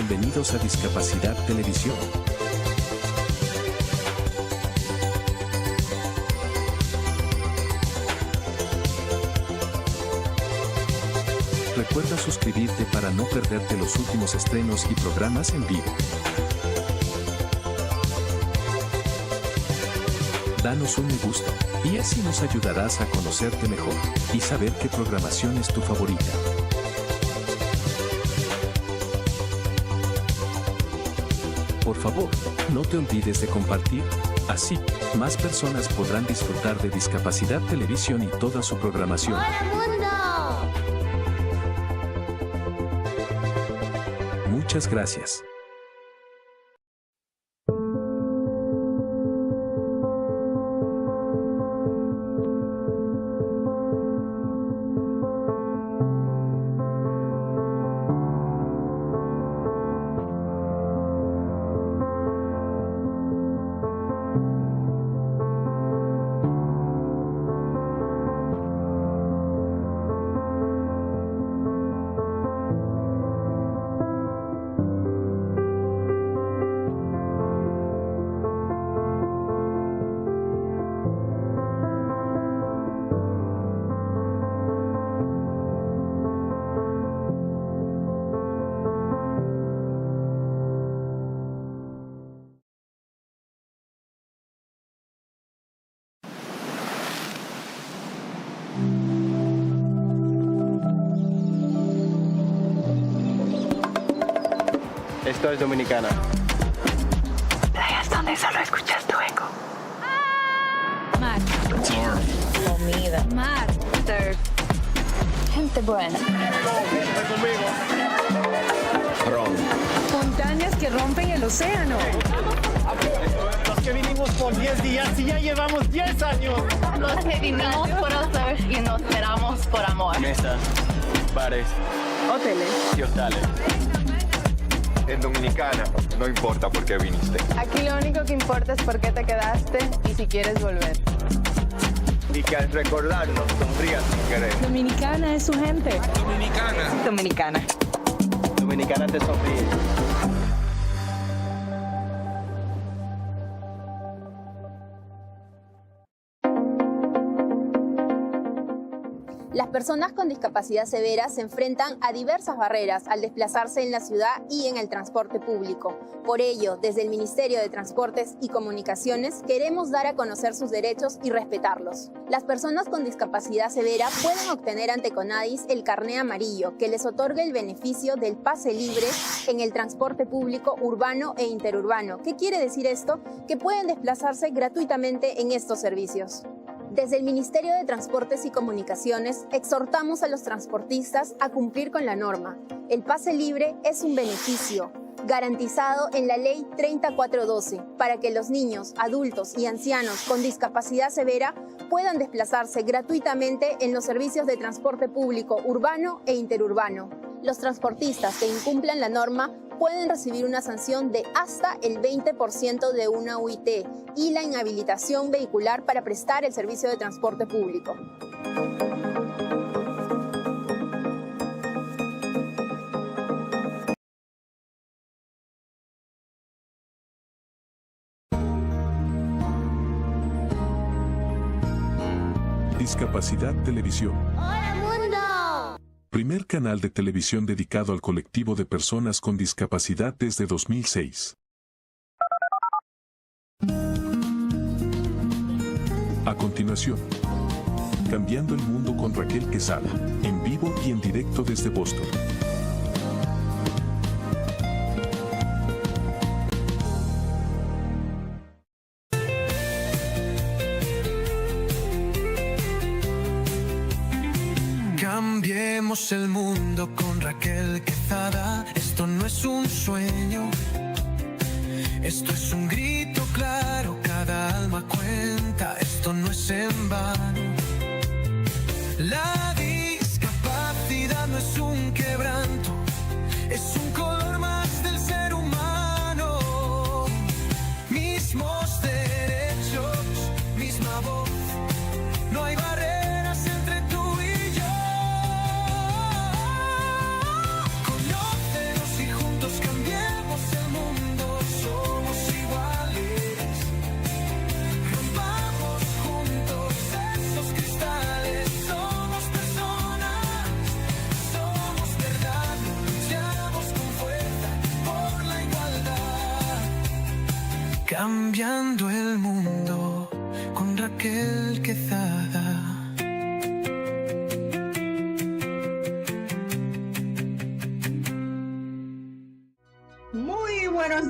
Bienvenidos a Discapacidad Televisión. Recuerda suscribirte para no perderte los últimos estrenos y programas en vivo. Danos un me gusta, y así nos ayudarás a conocerte mejor, y saber qué programación es tu favorita. Por favor, no te olvides de compartir, así, más personas podrán disfrutar de Discapacidad Televisión y toda su programación. ¡Hola, mundo! Muchas gracias. Esto es Dominicana. Playas donde solo escuchas tu eco. Mar. Comida. Mar. Surf. Gente buena. Ron. Montañas que rompen el océano. Los que vinimos por 10 días y ya llevamos 10 años. Los que vinimos por el surf y nos esperamos por amor. Mesas, bares Hoteles. y hostales. En Dominicana, no importa por qué viniste. Aquí lo único que importa es por qué te quedaste y si quieres volver. Y que al recordarnos sonrías sin querer. Dominicana es su gente. Dominicana. Dominicana te sonríe. Las personas con discapacidad severa se enfrentan a diversas barreras al desplazarse en la ciudad y en el transporte público. Por ello, desde el Ministerio de Transportes y Comunicaciones queremos dar a conocer sus derechos y respetarlos. Las personas con discapacidad severa pueden obtener ante CONADIS el carné amarillo, que les otorga el beneficio del pase libre en el transporte público urbano e interurbano. ¿Qué quiere decir esto? Que pueden desplazarse gratuitamente en estos servicios. Desde el Ministerio de Transportes y Comunicaciones exhortamos a los transportistas a cumplir con la norma. El pase libre es un beneficio garantizado en la Ley 3412 para que los niños, adultos y ancianos con discapacidad severa puedan desplazarse gratuitamente en los servicios de transporte público urbano e interurbano. Los transportistas que incumplan la norma pueden recibir una sanción de hasta el 20% de una UIT y la inhabilitación vehicular para prestar el servicio de transporte público. Discapacidad Televisión. ¡Hola, mundo! Primer canal de televisión dedicado al colectivo de personas con discapacidad desde 2006. A continuación, Cambiando el Mundo con Raquel Quesada, en vivo y en directo desde Boston. Cambiemos el mundo con Raquel Quesada. Esto no es un sueño, esto es un grito claro. Cada alma cuenta, esto no es en vano. La discapacidad no es un quebranto, es un color más del ser humano. Mismos derechos, misma voz, no hay barreras entre tú y yo. Conócenos y juntos cambiemos. Cambiando el mundo con Raquel Quezada. Muy buenos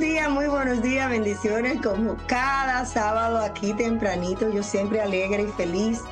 días, bendiciones como cada sábado aquí tempranito. Yo siempre alegre y feliz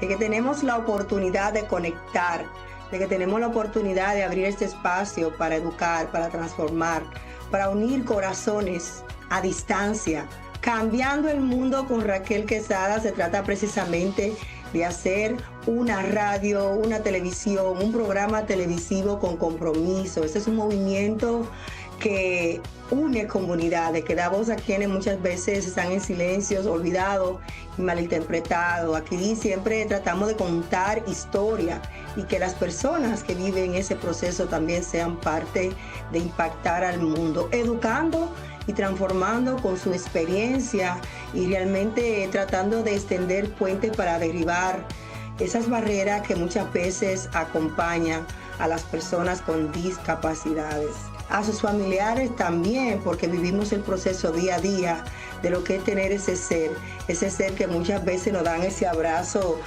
de que tenemos la oportunidad de conectar, de que tenemos la oportunidad de abrir este espacio para educar, para transformar, para unir corazones a distancia. Cambiando el mundo con Raquel Quezada se trata precisamente de hacer una radio, una televisión, un programa televisivo con compromiso. Este es un movimiento que une comunidades, que da voz a quienes muchas veces están en silencio, olvidados y malinterpretados. Aquí siempre tratamos de contar historia y que las personas que viven ese proceso también sean parte de impactar al mundo, educando y transformando con su experiencia y realmente tratando de extender puentes para derribar esas barreras que muchas veces acompañan a las personas con discapacidades. A sus familiares también, porque vivimos el proceso día a día de lo que es tener ese ser que muchas veces nos dan ese abrazo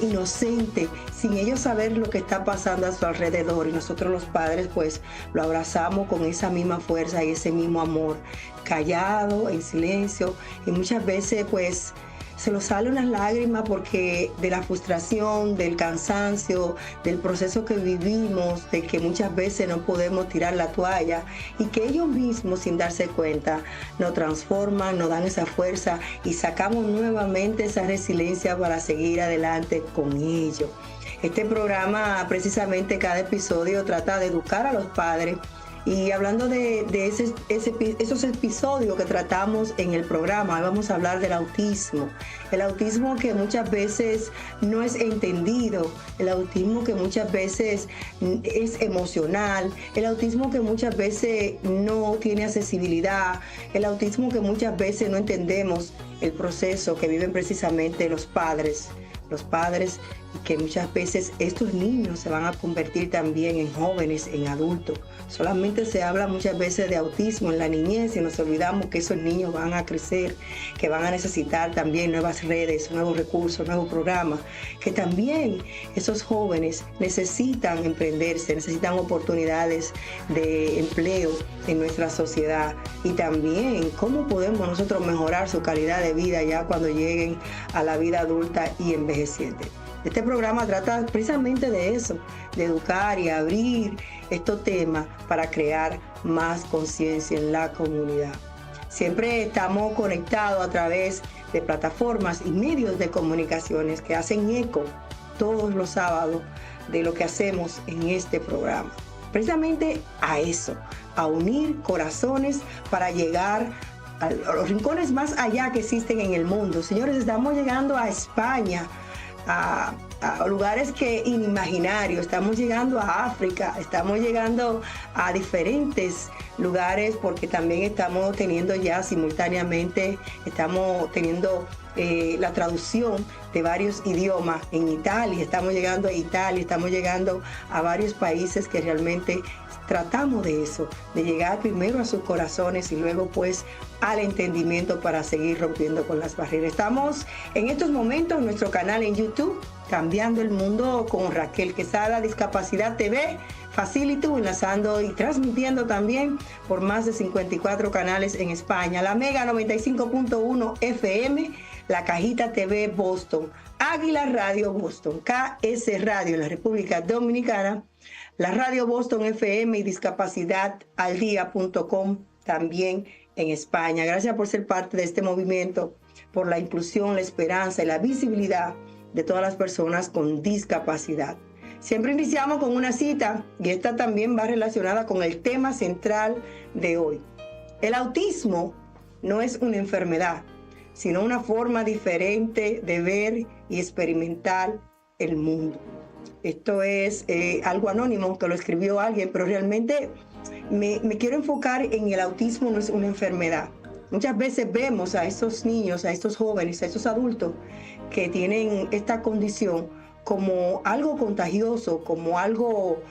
inocente, sin ellos saber lo que está pasando a su alrededor, y nosotros los padres pues lo abrazamos con esa misma fuerza y ese mismo amor, callado, en silencio, y muchas veces pues se nos sale unas lágrimas porque de la frustración, del cansancio, del proceso que vivimos, de que muchas veces no podemos tirar la toalla y que ellos mismos sin darse cuenta nos transforman, nos dan esa fuerza y sacamos nuevamente esa resiliencia para seguir adelante con ellos. Este programa, precisamente cada episodio trata de educar a los padres. Y hablando de esos episodios que tratamos en el programa, vamos a hablar del autismo. El autismo que muchas veces no es entendido, el autismo que muchas veces es emocional, el autismo que muchas veces no tiene accesibilidad, el autismo que muchas veces no entendemos el proceso que viven precisamente los padres, y que muchas veces estos niños se van a convertir también en jóvenes, en adultos. Solamente se habla muchas veces de autismo en la niñez y nos olvidamos que esos niños van a crecer, que van a necesitar también nuevas redes, nuevos recursos, nuevos programas, que también esos jóvenes necesitan emprenderse, necesitan oportunidades de empleo en nuestra sociedad, y también cómo podemos nosotros mejorar su calidad de vida ya cuando lleguen a la vida adulta y envejeciente. Este programa trata precisamente de eso, de educar y abrir estos temas para crear más conciencia en la comunidad. Siempre estamos conectados a través de plataformas y medios de comunicaciones que hacen eco todos los sábados de lo que hacemos en este programa. Precisamente a eso, a unir corazones para llegar a los rincones más allá que existen en el mundo. Señores, estamos llegando a España, a lugares que inimaginarios, estamos llegando a África, estamos llegando a diferentes lugares porque también estamos teniendo ya simultáneamente, estamos teniendo la traducción de varios idiomas en Italia, estamos llegando a Italia, estamos llegando a varios países que realmente tratamos de eso, de llegar primero a sus corazones y luego pues al entendimiento para seguir rompiendo con las barreras. Estamos en estos momentos en nuestro canal en YouTube, Cambiando el Mundo con Raquel Quezada, Discapacidad TV, Facility, enlazando y transmitiendo también por más de 54 canales en España. La Mega 95.1 FM, La Cajita TV Boston, Águila Radio Boston, KS Radio en la República Dominicana, la Radio Boston FM y discapacidadaldía.com también en España. Gracias por ser parte de este movimiento, por la inclusión, la esperanza y la visibilidad de todas las personas con discapacidad. Siempre iniciamos con una cita y esta también va relacionada con el tema central de hoy. El autismo no es una enfermedad, sino una forma diferente de ver y experimentar el mundo. Esto es algo anónimo que lo escribió alguien, pero realmente me quiero enfocar en el autismo no es una enfermedad. Muchas veces vemos a estos niños, a estos jóvenes, a estos adultos que tienen esta condición como algo contagioso, como algo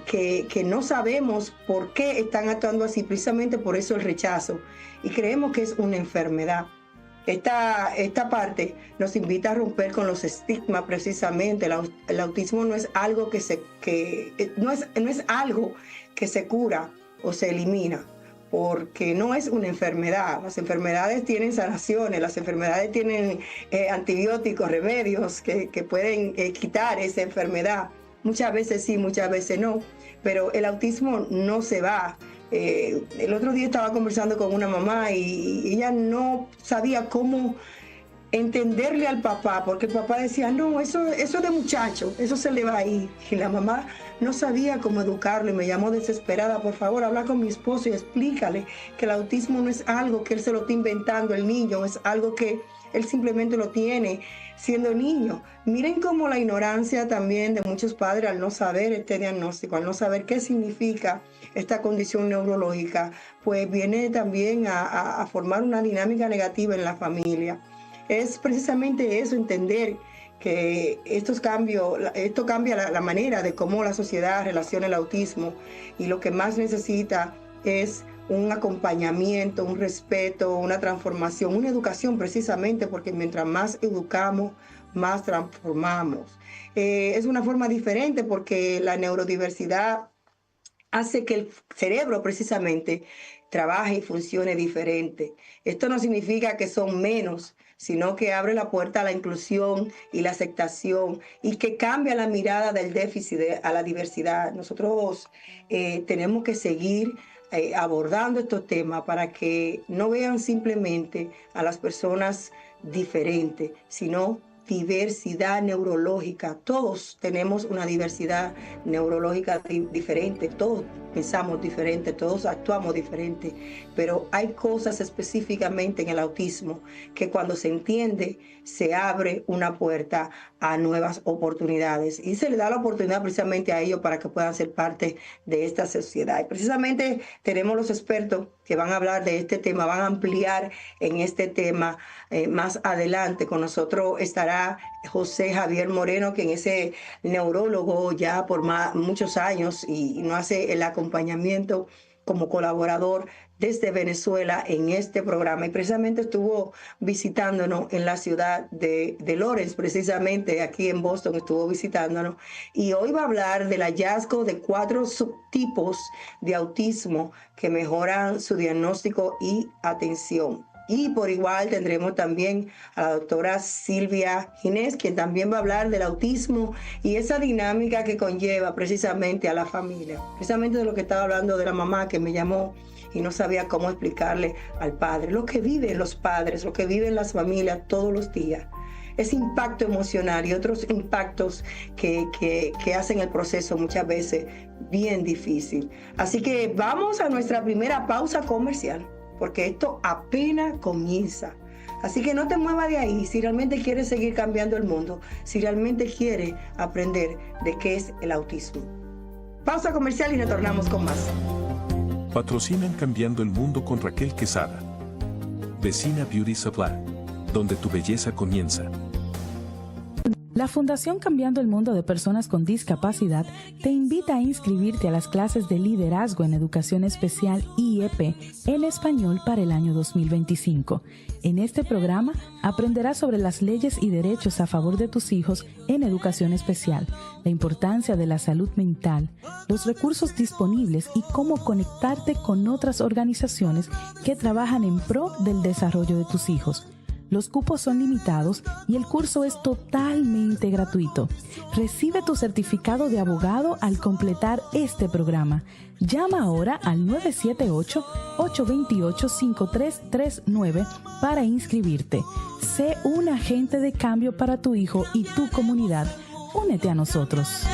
que no sabemos por qué están actuando así, precisamente por eso el rechazo, y creemos que es una enfermedad. Esta parte nos invita a romper con los estigmas precisamente. El autismo no es algo no es algo que se cura o se elimina, porque no es una enfermedad. Las enfermedades tienen sanaciones, las enfermedades tienen antibióticos, remedios que pueden quitar esa enfermedad. Muchas veces sí, muchas veces no, pero el autismo no se va. El otro día estaba conversando con una mamá y ella no sabía cómo entenderle al papá, porque el papá decía, no, eso de muchacho, eso se le va a ir. Y la mamá no sabía cómo educarlo y me llamó desesperada, por favor, habla con mi esposo y explícale que el autismo no es algo que él se lo está inventando el niño, es algo que él simplemente lo tiene siendo niño. Miren cómo la ignorancia también de muchos padres al no saber este diagnóstico, al no saber qué significa esta condición neurológica, pues viene también a formar una dinámica negativa en la familia. Es precisamente eso, entender que esto cambia la manera de cómo la sociedad relaciona el autismo, y lo que más necesita es un acompañamiento, un respeto, una transformación, una educación precisamente, porque mientras más educamos, más transformamos. Es una forma diferente porque la neurodiversidad hace que el cerebro precisamente trabaje y funcione diferente. Esto no significa que son menos, sino que abre la puerta a la inclusión y la aceptación, y que cambia la mirada del déficit a la diversidad. Nosotros tenemos que seguir abordando estos temas para que no vean simplemente a las personas diferentes, sino diversidad neurológica. Todos tenemos una diversidad neurológica diferente, todos pensamos diferente, todos actuamos diferente, pero hay cosas específicamente en el autismo que cuando se entiende se abre una puerta a nuevas oportunidades y se le da la oportunidad precisamente a ellos para que puedan ser parte de esta sociedad. Y precisamente tenemos los expertos que van a hablar de este tema, van a ampliar en este tema más adelante. Con nosotros estará José Javier Moreno, quien es neurólogo ya por muchos años y nos hace el acompañamiento como colaborador desde Venezuela en este programa. Y precisamente estuvo visitándonos en la ciudad de Lawrence, precisamente aquí en Boston estuvo visitándonos. Y hoy va a hablar del hallazgo de 4 subtipos de autismo que mejoran su diagnóstico y atención. Y por igual tendremos también a la doctora Silvia Ginés, quien también va a hablar del autismo y esa dinámica que conlleva precisamente a la familia. Precisamente de lo que estaba hablando de la mamá que me llamó y no sabía cómo explicarle al padre. Lo que viven los padres, lo que viven las familias todos los días. Ese impacto emocional y otros impactos que hacen el proceso muchas veces bien difícil. Así que vamos a nuestra primera pausa comercial, porque esto apenas comienza. Así que no te muevas de ahí si realmente quieres seguir cambiando el mundo, si realmente quieres aprender de qué es el autismo. Pausa comercial y retornamos con más. Patrocinan Cambiando el Mundo con Raquel Quesada. Vecina Beauty Supply, donde tu belleza comienza. La Fundación Cambiando el Mundo de Personas con Discapacidad te invita a inscribirte a las clases de liderazgo en educación especial IEP en español para el año 2025. En este programa aprenderás sobre las leyes y derechos a favor de tus hijos en educación especial, la importancia de la salud mental, los recursos disponibles y cómo conectarte con otras organizaciones que trabajan en pro del desarrollo de tus hijos. Los cupos son limitados y el curso es totalmente gratuito. Recibe tu certificado de abogado al completar este programa. Llama ahora al 978-828-5339 para inscribirte. Sé un agente de cambio para tu hijo y tu comunidad. Únete a nosotros.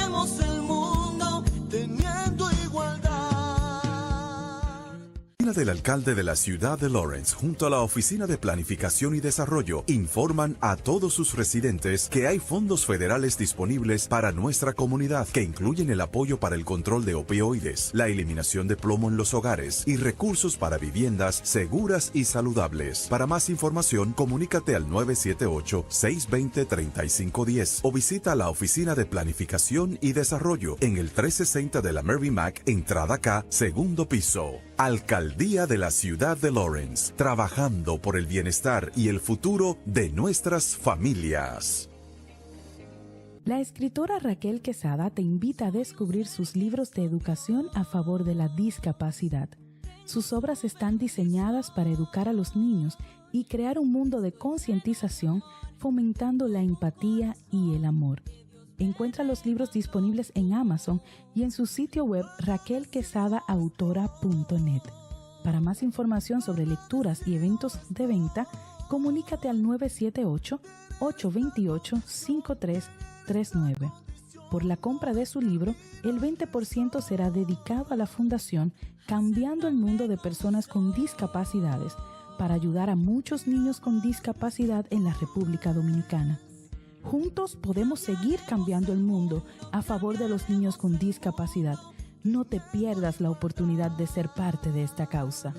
oficina del alcalde de la ciudad de Lawrence junto a la oficina de planificación y desarrollo informan a todos sus residentes que hay fondos federales disponibles para nuestra comunidad que incluyen el apoyo para el control de opioides, la eliminación de plomo en los hogares y recursos para viviendas seguras y saludables. Para más información, comunícate al 978-620-3510 o visita la oficina de planificación y desarrollo en el 360 de la Mary Mac, entrada K, segundo piso. Alcaldía de la ciudad de Lawrence, trabajando por el bienestar y el futuro de nuestras familias. La escritora Raquel Quesada te invita a descubrir sus libros de educación a favor de la discapacidad. Sus obras están diseñadas para educar a los niños y crear un mundo de concientización, fomentando la empatía y el amor. Encuentra los libros disponibles en Amazon y en su sitio web raquelquesadaautora.net. Para más información sobre lecturas y eventos de venta, comunícate al 978-828-5339. Por la compra de su libro, el 20% será dedicado a la Fundación Cambiando el Mundo de Personas con Discapacidades para ayudar a muchos niños con discapacidad en la República Dominicana. Juntos podemos seguir cambiando el mundo a favor de los niños con discapacidad. No te pierdas la oportunidad de ser parte de esta causa.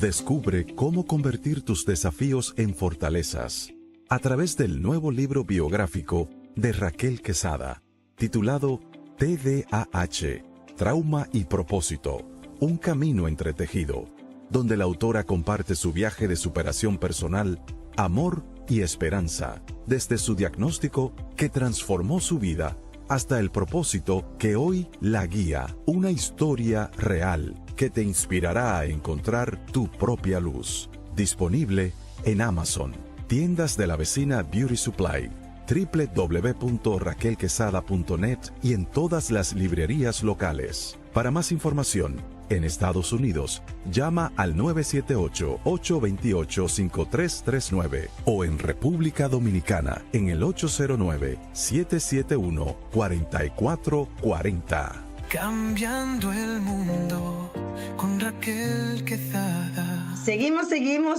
Descubre cómo convertir tus desafíos en fortalezas a través del nuevo libro biográfico de Raquel Quesada, titulado TDAH, Trauma y Propósito, un camino entretejido, donde la autora comparte su viaje de superación personal, amor y esperanza, desde su diagnóstico que transformó su vida hasta el propósito que hoy la guía, una historia real que te inspirará a encontrar tu propia luz. Disponible en Amazon, tiendas de la vecina Beauty Supply, www.raquelquesada.net y en todas las librerías locales. Para más información, en Estados Unidos, llama al 978-828-5339 o en República Dominicana en el 809-771-4440. Cambiando el mundo con Raquel Quesada. Seguimos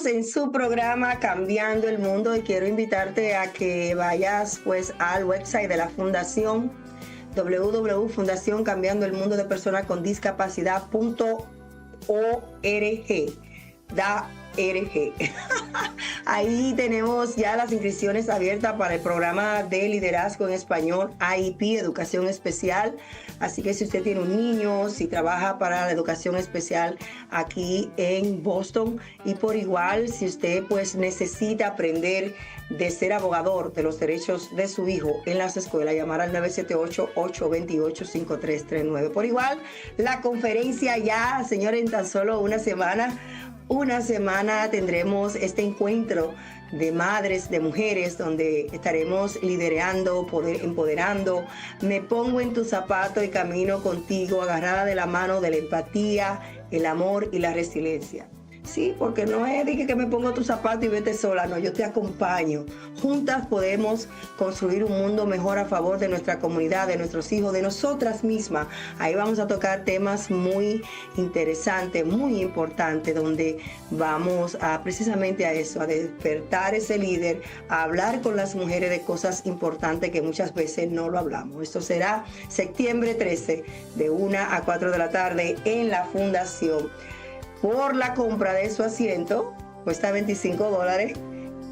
en su programa Cambiando el Mundo y quiero invitarte a que vayas pues al website de la Fundación www.fundacioncambiandoelmundo.org. Ahí tenemos ya las inscripciones abiertas para el programa de liderazgo en español, AIP, Educación Especial. Así que si usted tiene un niño, si trabaja para la educación especial aquí en Boston, y por igual si usted pues necesita aprender de ser abogador de los derechos de su hijo en las escuelas, llamar al 978-828-5339. Por igual, la conferencia ya, señores, en tan solo una semana tendremos este encuentro de madres, de mujeres, donde estaremos liderando, empoderando. Me pongo en tu zapato y camino contigo, agarrada de la mano de la empatía, el amor y la resiliencia. Sí, porque no es de que me pongo tu zapato y vete sola, no, yo te acompaño. Juntas podemos construir un mundo mejor a favor de nuestra comunidad, de nuestros hijos, de nosotras mismas. Ahí vamos a tocar temas muy interesantes, muy importantes, donde vamos a precisamente a eso, a despertar ese líder, a hablar con las mujeres de cosas importantes que muchas veces no lo hablamos. Esto será septiembre 13, de 1 a 4 de la tarde en la Fundación. Por la compra de su asiento, cuesta $25,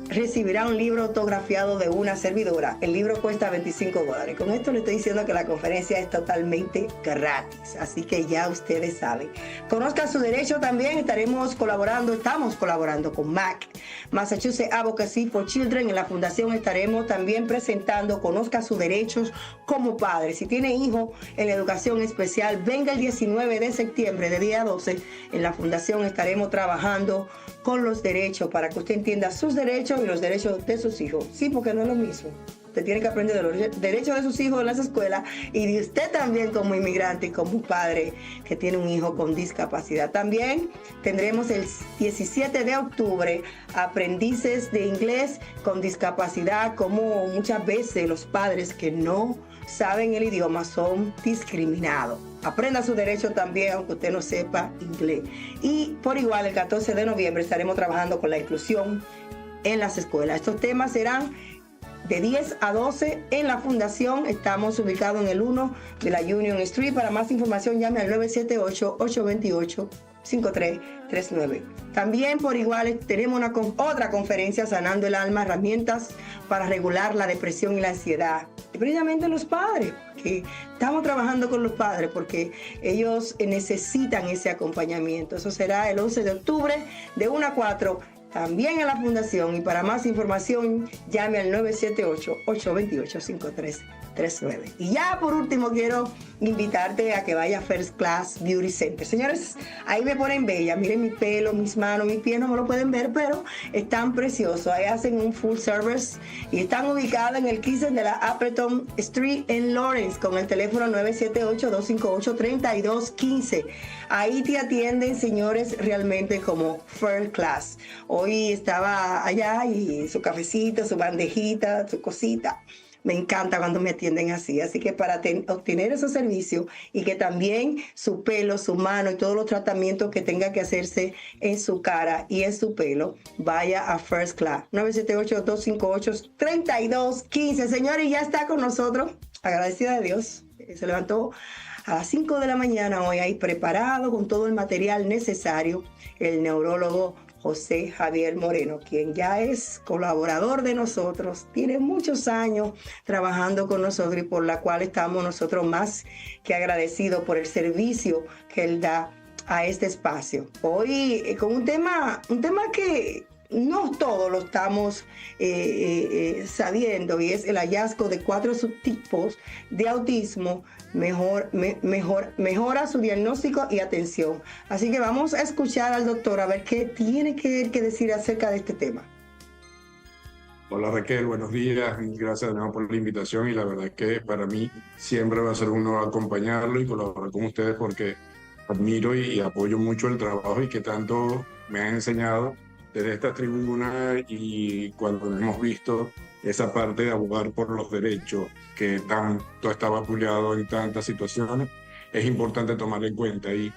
recibirá un libro autografiado de una servidora. El libro cuesta $25. Con esto le estoy diciendo que la conferencia es totalmente gratis, así que ya ustedes saben. Conozca su derecho también, estamos colaborando con MAC, Massachusetts Advocacy for Children. En la fundación estaremos también presentando Conozca sus derechos como padre. Si tiene hijo en la educación especial, venga el 19 de septiembre de día 12. En la fundación estaremos trabajando con los derechos para que usted entienda sus derechos y los derechos de sus hijos. Sí, porque no es lo mismo. Usted tiene que aprender de los derechos de sus hijos en las escuelas y de usted también como inmigrante y como padre que tiene un hijo con discapacidad. También tendremos el 17 de octubre aprendices de inglés con discapacidad, como muchas veces los padres que no saben el idioma son discriminados. Aprenda su derecho también, aunque usted no sepa inglés. Y por igual, el 14 de noviembre estaremos trabajando con la inclusión en las escuelas. Estos temas serán de 10 a 12 en la fundación. Estamos ubicados en el 1 de la Union Street. Para más información llame al 978-828-5339. También por igual tenemos otra conferencia, Sanando el Alma, herramientas para regular la depresión y la ansiedad. Y precisamente los padres, que estamos trabajando con los padres porque ellos necesitan ese acompañamiento. Eso será el 11 de octubre de 1 a 4. También en la fundación, y para más información llame al 978-828-5339. Y ya por último quiero invitarte a que vaya a First Class Beauty Center. Señores, ahí me ponen bella, miren mi pelo, mis manos, mis pies, no me lo pueden ver, pero están preciosos. Ahí hacen un full service y están ubicados en el 15 de la Appleton Street en Lawrence con el teléfono 978-258-3215. Ahí te atienden, señores, realmente como First Class. Hoy estaba allá y su cafecito, su bandejita, su cosita. Me encanta cuando me atienden así. Así que para obtener esos servicios y que también su pelo, su mano y todos los tratamientos que tenga que hacerse en su cara y en su pelo, vaya a First Class. 978-258-3215. Señores, ya está con nosotros. Agradecida de Dios. Se levantó a las 5 de la mañana hoy ahí preparado con todo el material necesario. El neurólogo José Javier Moreno, quien ya es colaborador de nosotros, tiene muchos años trabajando con nosotros y por la cual estamos nosotros más que agradecidos por el servicio que él da a este espacio. Hoy con un tema que no todos lo estamos sabiendo, y es el hallazgo de 4 subtipos de autismo. Mejora su diagnóstico y atención. Así que vamos a escuchar al doctor a ver qué tiene que decir acerca de este tema. Hola Raquel, buenos días, gracias de nuevo por la invitación, y la verdad es que para mí siempre va a ser un honor acompañarlo y colaborar con ustedes porque admiro y apoyo mucho el trabajo y que tanto me han enseñado desde esta tribuna, y cuando hemos visto esa parte de abogar por los derechos que tanto está vapuleado en tantas situaciones, es importante tomar en cuenta. Y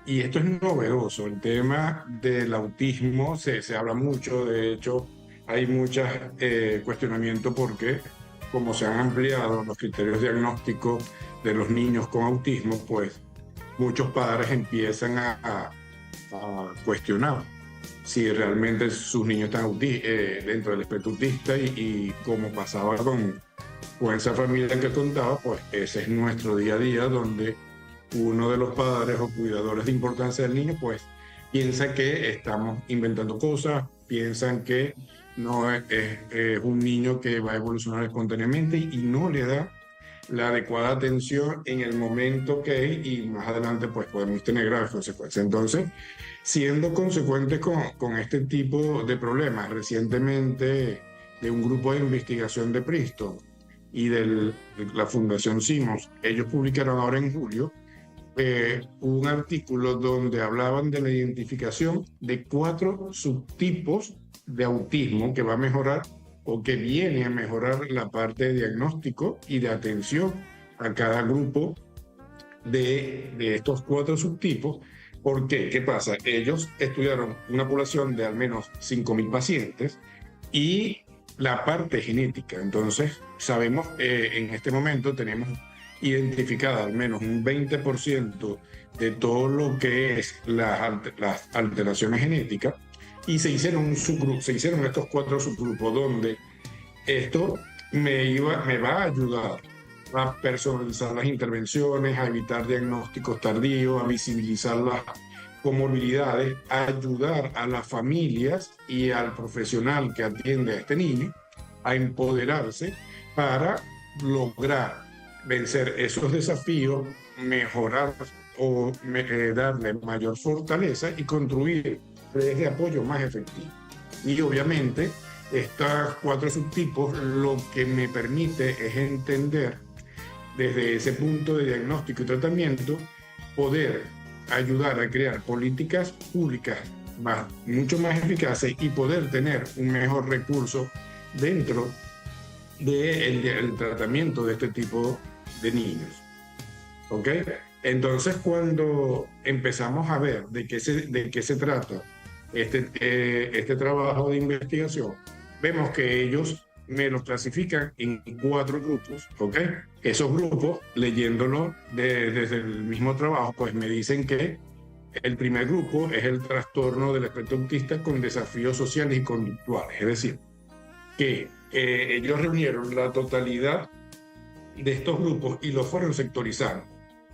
esto es novedoso, el tema del autismo se habla mucho, de hecho hay muchos cuestionamientos porque como se han ampliado los criterios diagnósticos de los niños con autismo, pues muchos padres empiezan a cuestionar si realmente sus niños están dentro del espectro autista, y como pasaba con esa familia que contaba, pues ese es nuestro día a día, donde uno de los padres o cuidadores de importancia del niño pues piensa que estamos inventando cosas, piensan que no es un niño que va a evolucionar espontáneamente y no le da la adecuada atención en el momento que es, y más adelante pues podemos tener graves consecuencias. Entonces, siendo consecuentes con este tipo de problemas, recientemente de un grupo de investigación de Princeton y de la Fundación Simons, ellos publicaron ahora en julio un artículo donde hablaban de la identificación de 4 subtipos de autismo que va a mejorar o que viene a mejorar la parte de diagnóstico y de atención a cada grupo de estos 4 subtipos. ¿Por qué? ¿Qué pasa? Ellos estudiaron una población de al menos 5.000 pacientes y la parte genética. Entonces, sabemos, en este momento tenemos identificada al menos un 20% de todo lo que es las alteraciones genéticas, y se hicieron estos 4 subgrupos donde esto me va a ayudar a personalizar las intervenciones, a evitar diagnósticos tardíos, a visibilizar las comorbilidades, a ayudar a las familias y al profesional que atiende a este niño a empoderarse para lograr vencer esos desafíos, mejorar o darle mayor fortaleza y construir redes de apoyo más efectivas. Y obviamente estos 4 subtipos lo que me permite es entender desde ese punto de diagnóstico y tratamiento, poder ayudar a crear políticas públicas mucho más eficaces y poder tener un mejor recurso dentro del tratamiento de este tipo de niños. ¿Ok? Entonces, cuando empezamos a ver de qué se trata este trabajo de investigación, vemos que ellos me los clasifican en 4 grupos, ¿ok? Esos grupos, leyéndolo desde el mismo trabajo, pues me dicen que el primer grupo es el trastorno del espectro autista con desafíos sociales y conductuales, es decir, que ellos reunieron la totalidad de estos grupos y los fueron sectorizando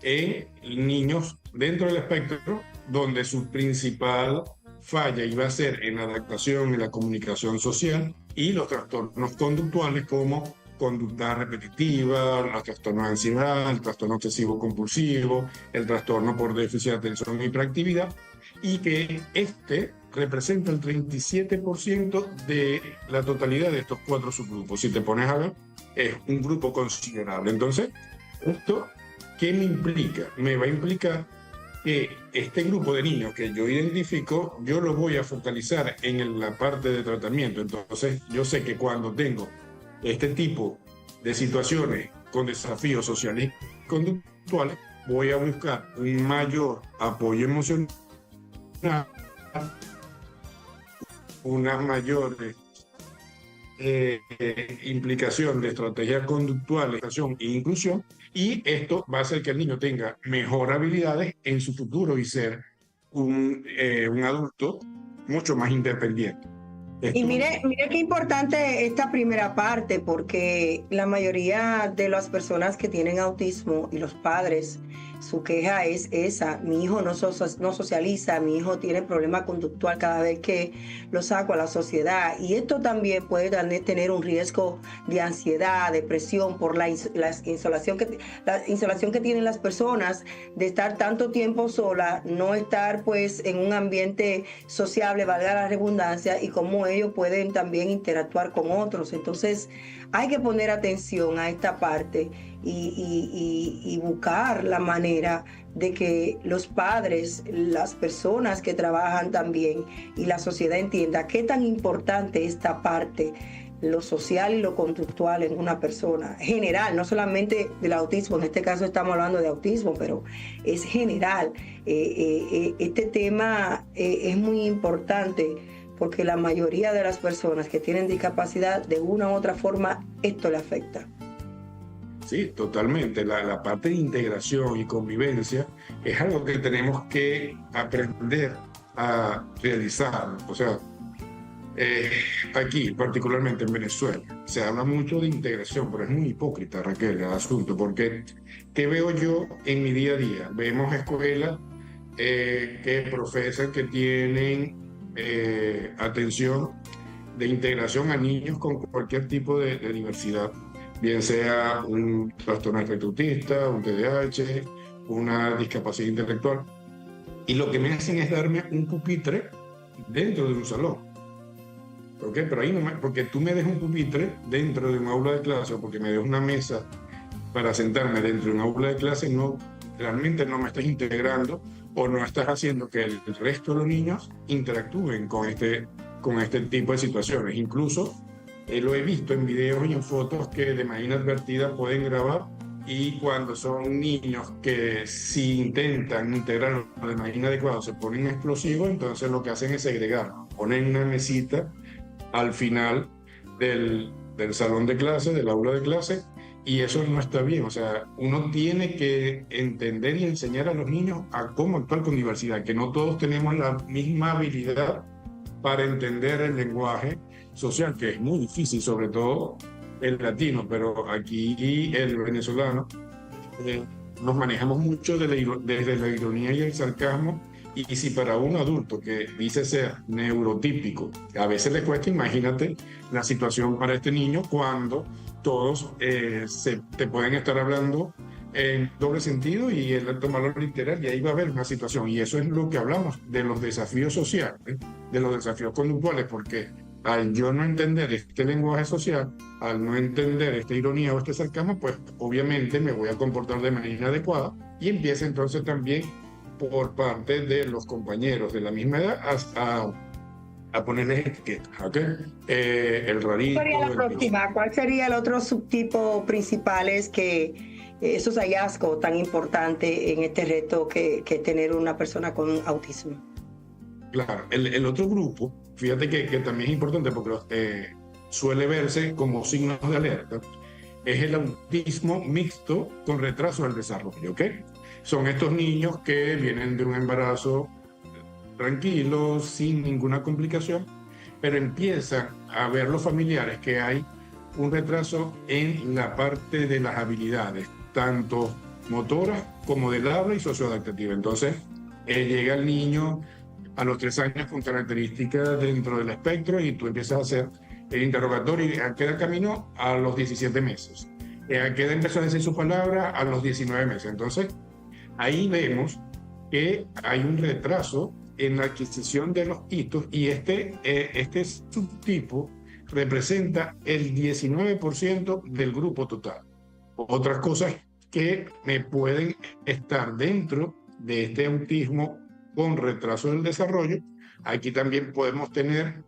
en niños dentro del espectro, donde su principal falla iba a ser en la adaptación y la comunicación social, y los trastornos conductuales como conducta repetitiva, los trastornos de ansiedad, el trastorno obsesivo compulsivo, el trastorno por déficit de atención y hiperactividad, y que representa el 37% de la totalidad de estos 4 subgrupos. Si te pones a ver, es un grupo considerable. Entonces, ¿esto qué me implica? Me va a implicar que este grupo de niños que yo identifico, yo lo voy a focalizar en la parte de tratamiento. Entonces, yo sé que cuando tengo este tipo de situaciones con desafíos sociales y conductuales, voy a buscar un mayor apoyo emocional, una mayor implicación de estrategias conductuales e inclusión, y esto va a hacer que el niño tenga mejor habilidades en su futuro y ser un adulto mucho más independiente. Y mire qué importante esta primera parte, porque la mayoría de las personas que tienen autismo y los padres, su queja es esa: mi hijo no socializa, mi hijo tiene problema conductual cada vez que lo saco a la sociedad. Y esto también puede tener un riesgo de ansiedad, depresión, por la insolación que tienen las personas de estar tanto tiempo sola, no estar pues en un ambiente sociable, valga la redundancia, y cómo ellos pueden también interactuar con otros. Entonces hay que poner atención a esta parte y buscar la manera de que los padres, las personas que trabajan también y la sociedad entienda qué tan importante es esta parte, lo social y lo conductual en una persona general, no solamente del autismo. En este caso estamos hablando de autismo, pero es general. Este tema es muy importante, porque la mayoría de las personas que tienen discapacidad, de una u otra forma, esto le afecta. Sí, totalmente. La parte de integración y convivencia es algo que tenemos que aprender a realizar. O sea, aquí, particularmente en Venezuela, se habla mucho de integración, pero es muy hipócrita, Raquel, el asunto, porque ¿qué veo yo en mi día a día? Vemos escuelas que profesan que tienen atención de integración a niños con cualquier tipo de diversidad, bien sea un trastorno espectro autista, un TDAH, una discapacidad intelectual, y lo que me hacen es darme un pupitre dentro de un salón. ¿Por qué? Pero ahí porque tú me des un pupitre dentro de un aula de clase, o porque me des una mesa para sentarme dentro de un aula de clase, realmente no me estás integrando, o no estás haciendo que el resto de los niños interactúen con este tipo de situaciones. Incluso lo he visto en videos y en fotos que de manera inadvertida pueden grabar, y cuando son niños que si intentan integrarlo de manera inadecuada se ponen explosivos, entonces lo que hacen es segregar, ponen una mesita al final del salón de clase, del aula de clase, y eso no está bien. O sea, uno tiene que entender y enseñar a los niños a cómo actuar con diversidad, que no todos tenemos la misma habilidad para entender el lenguaje social, que es muy difícil, sobre todo el latino, pero aquí el venezolano nos manejamos mucho desde la ironía y el sarcasmo, y si para un adulto que dice ser neurotípico a veces le cuesta, imagínate la situación para este niño cuando todos te pueden estar hablando en doble sentido y él tomarlo literal, y ahí va a haber una situación. Y eso es lo que hablamos de los desafíos sociales, de los desafíos conductuales, porque al yo no entender este lenguaje social, al no entender esta ironía o este sarcasmo, pues obviamente me voy a comportar de manera inadecuada, y empieza entonces también por parte de los compañeros de la misma edad a ponerles etiquetas, ¿ok? El rarito. ¿Cuál sería la próxima? ¿Cuál sería el otro subtipo principales que esos hallazgos tan importantes en este reto que tener una persona con autismo? Claro, el otro grupo, fíjate que también es importante porque suele verse como signos de alerta, es el autismo mixto con retraso del desarrollo, ¿ok? Son estos niños que vienen de un embarazo tranquilos, sin ninguna complicación, pero empiezan a ver los familiares que hay un retraso en la parte de las habilidades, tanto motoras como del habla y socioadaptativa. Entonces, llega el niño a los 3 años con características dentro del espectro y tú empiezas a hacer el interrogatorio y queda camino a los 17 meses. Queda empezó a decir sus palabras a los 19 meses. Entonces, ahí vemos que hay un retraso en la adquisición de los hitos y este subtipo representa el 19% del grupo total. Otras cosas que me pueden estar dentro de este autismo con retraso del desarrollo, aquí también podemos tener,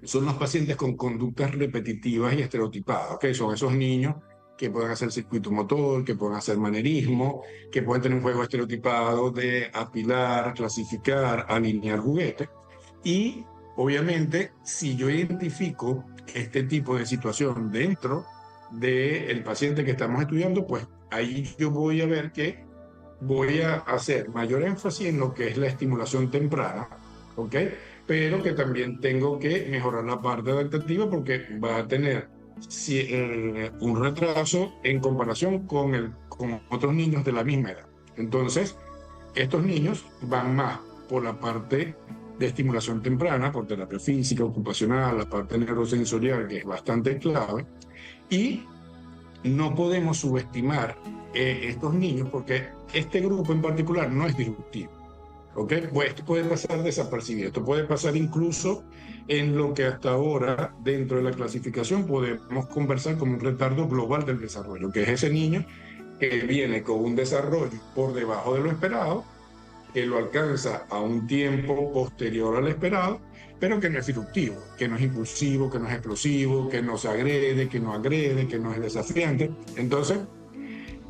son los pacientes con conductas repetitivas y estereotipadas, ¿okay? Son esos niños que pueden hacer circuito motor, que pueden hacer manerismo, que pueden tener un juego estereotipado de apilar, clasificar, alinear juguetes. Y obviamente, si yo identifico este tipo de situación dentro del paciente que estamos estudiando, pues ahí yo voy a ver que voy a hacer mayor énfasis en lo que es la estimulación temprana, ¿ok? Pero que también tengo que mejorar la parte adaptativa porque va a tener un retraso en comparación con otros niños de la misma edad. Entonces, estos niños van más por la parte de estimulación temprana, por terapia física, ocupacional, la parte neurosensorial, que es bastante clave, y no podemos subestimar estos niños porque este grupo en particular no es disruptivo. ¿Okay? Pues esto puede pasar desapercibido, esto puede pasar incluso en lo que hasta ahora dentro de la clasificación podemos conversar como un retardo global del desarrollo, que es ese niño que viene con un desarrollo por debajo de lo esperado, que lo alcanza a un tiempo posterior al esperado, pero que no es disruptivo, que no es impulsivo, que no es explosivo, que no se agrede, que no es desafiante. Entonces,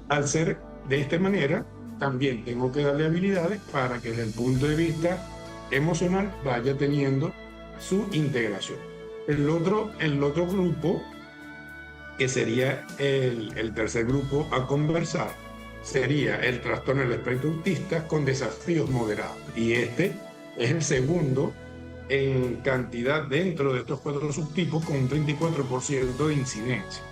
al ser de esta manera, también tengo que darle habilidades para que desde el punto de vista emocional vaya teniendo su integración. El otro grupo, que sería el tercer grupo a conversar, sería el trastorno del espectro autista con desafíos moderados. Y este es el segundo en cantidad dentro de estos 4 subtipos con un 34% de incidencia.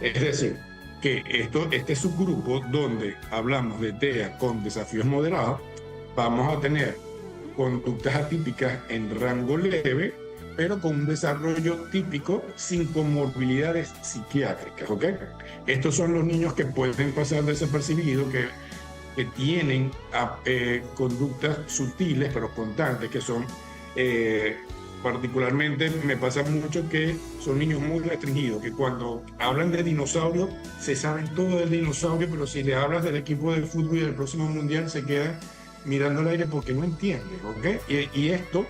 Es decir, que este subgrupo donde hablamos de TEA con desafíos moderados, vamos a tener conductas atípicas en rango leve, pero con un desarrollo típico sin comorbilidades psiquiátricas, ¿ok? Estos son los niños que pueden pasar desapercibidos, que tienen conductas sutiles pero constantes, que son particularmente me pasa mucho que son niños muy restringidos, que cuando hablan de dinosaurio se saben todo del dinosaurio, pero si le hablas del equipo de fútbol y del próximo mundial se quedan mirando al aire porque no entienden, ¿ok? Y esto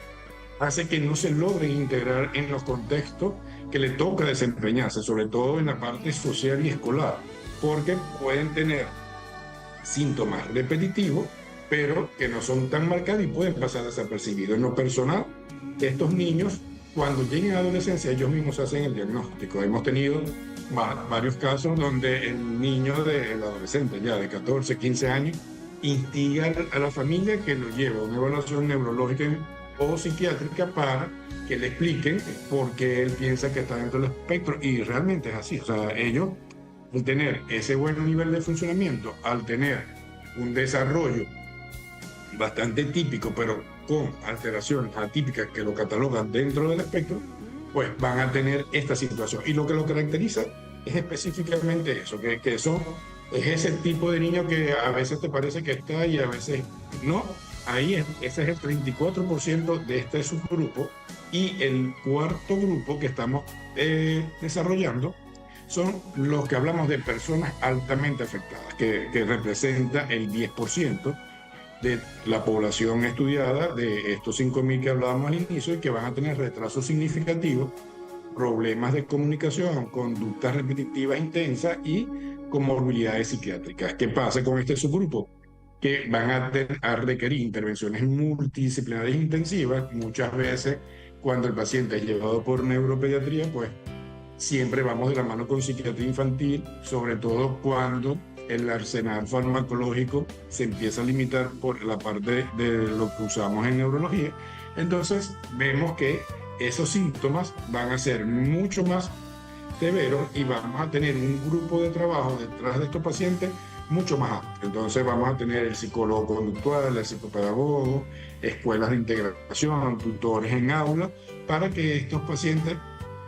hace que no se logren integrar en los contextos que le toca desempeñarse, sobre todo en la parte social y escolar, porque pueden tener síntomas repetitivos, pero que no son tan marcados y pueden pasar desapercibidos. En lo personal, estos niños, cuando lleguen a adolescencia, ellos mismos hacen el diagnóstico. Hemos tenido varios casos donde el niño, el adolescente ya de 14, 15 años, instiga a la familia que lo lleve a una evaluación neurológica o psiquiátrica para que le expliquen por qué él piensa que está dentro del espectro. Y realmente es así. O sea, ellos, al tener ese buen nivel de funcionamiento, al tener un desarrollo bastante típico, pero con alteraciones atípicas que lo catalogan dentro del espectro, pues van a tener esta situación. Y lo que lo caracteriza es específicamente eso, que es ese tipo de niño que a veces te parece que está y a veces no. Ahí ese es el 34% de este subgrupo. Y el cuarto grupo que estamos desarrollando son los que hablamos de personas altamente afectadas, que representa el 10%. de la población estudiada, de estos 5.000 que hablábamos al inicio, y que van a tener retrasos significativos, problemas de comunicación, conductas repetitivas intensas y comorbilidades psiquiátricas. ¿Qué pasa con este subgrupo? Que van a requerir intervenciones multidisciplinarias intensivas. Muchas veces, cuando el paciente es llevado por neuropediatría, pues siempre vamos de la mano con psiquiatría infantil, sobre todo cuando el arsenal farmacológico se empieza a limitar por la parte de lo que usamos en neurología. Entonces vemos que esos síntomas van a ser mucho más severos y vamos a tener un grupo de trabajo detrás de estos pacientes mucho más amplio. Entonces vamos a tener el psicólogo conductual, el psicopedagogo, escuelas de integración, tutores en aula, para que estos pacientes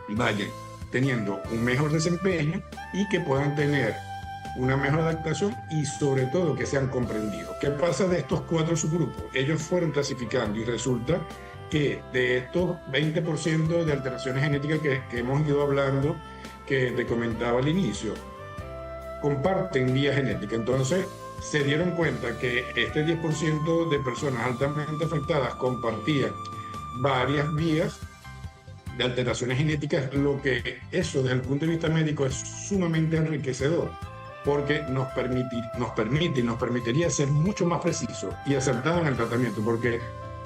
vayan teniendo un mejor desempeño y que puedan tener una mejor adaptación y sobre todo que sean comprendidos. ¿Qué pasa de estos 4 subgrupos? Ellos fueron clasificando y resulta que de estos 20% de alteraciones genéticas que hemos ido hablando, que te comentaba al inicio, comparten vía genética. Entonces se dieron cuenta que este 10% de personas altamente afectadas compartían varias vías de alteraciones genéticas, lo que eso desde el punto de vista médico es sumamente enriquecedor, porque nos permite y nos permitiría ser mucho más precisos y acertados en el tratamiento, porque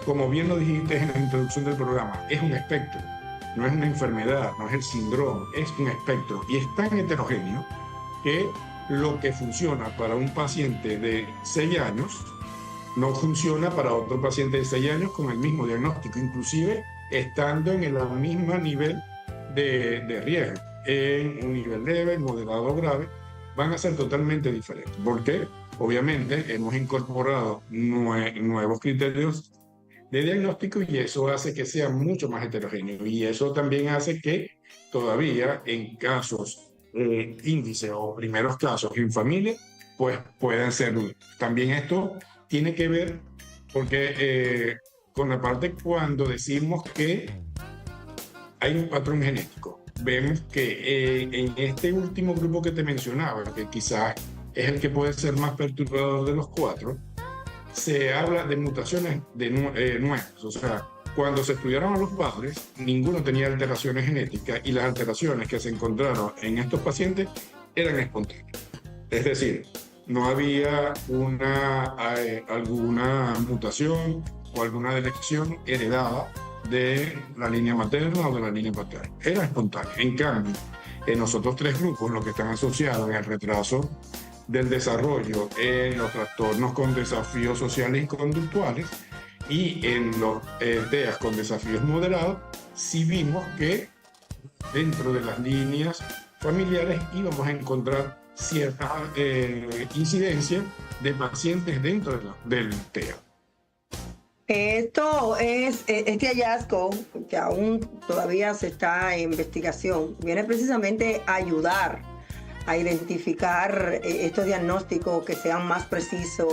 como bien lo dijiste en la introducción del programa, es un espectro, no es una enfermedad, no es el síndrome, es un espectro y es tan heterogéneo que lo que funciona para un paciente de 6 años no funciona para otro paciente de 6 años con el mismo diagnóstico, inclusive estando en el mismo nivel de riesgo, en un nivel leve, moderado o grave, van a ser totalmente diferentes, porque obviamente hemos incorporado nuevos criterios de diagnóstico y eso hace que sea mucho más heterogéneo, y eso también hace que todavía en casos índice o primeros casos en familia, pues puedan ser. También esto tiene que ver porque con la parte cuando decimos que hay un patrón genético, vemos que en este último grupo que te mencionaba, que quizás es el que puede ser más perturbador de los 4, se habla de mutaciones nuevas. O sea, cuando se estudiaron a los padres, ninguno tenía alteraciones genéticas y las alteraciones que se encontraron en estos pacientes eran espontáneas. Es decir, no había alguna mutación o alguna delección heredada de la línea materna o de la línea paterna. Era espontánea. En cambio, en los otros 3 grupos, los que están asociados en el retraso del desarrollo, en los trastornos con desafíos sociales y conductuales y en los TEAs con desafíos moderados, sí vimos que dentro de las líneas familiares íbamos a encontrar cierta incidencia de pacientes dentro del TEA. Esto es, este hallazgo, que aún todavía se está en investigación, viene precisamente a ayudar a identificar estos diagnósticos que sean más precisos,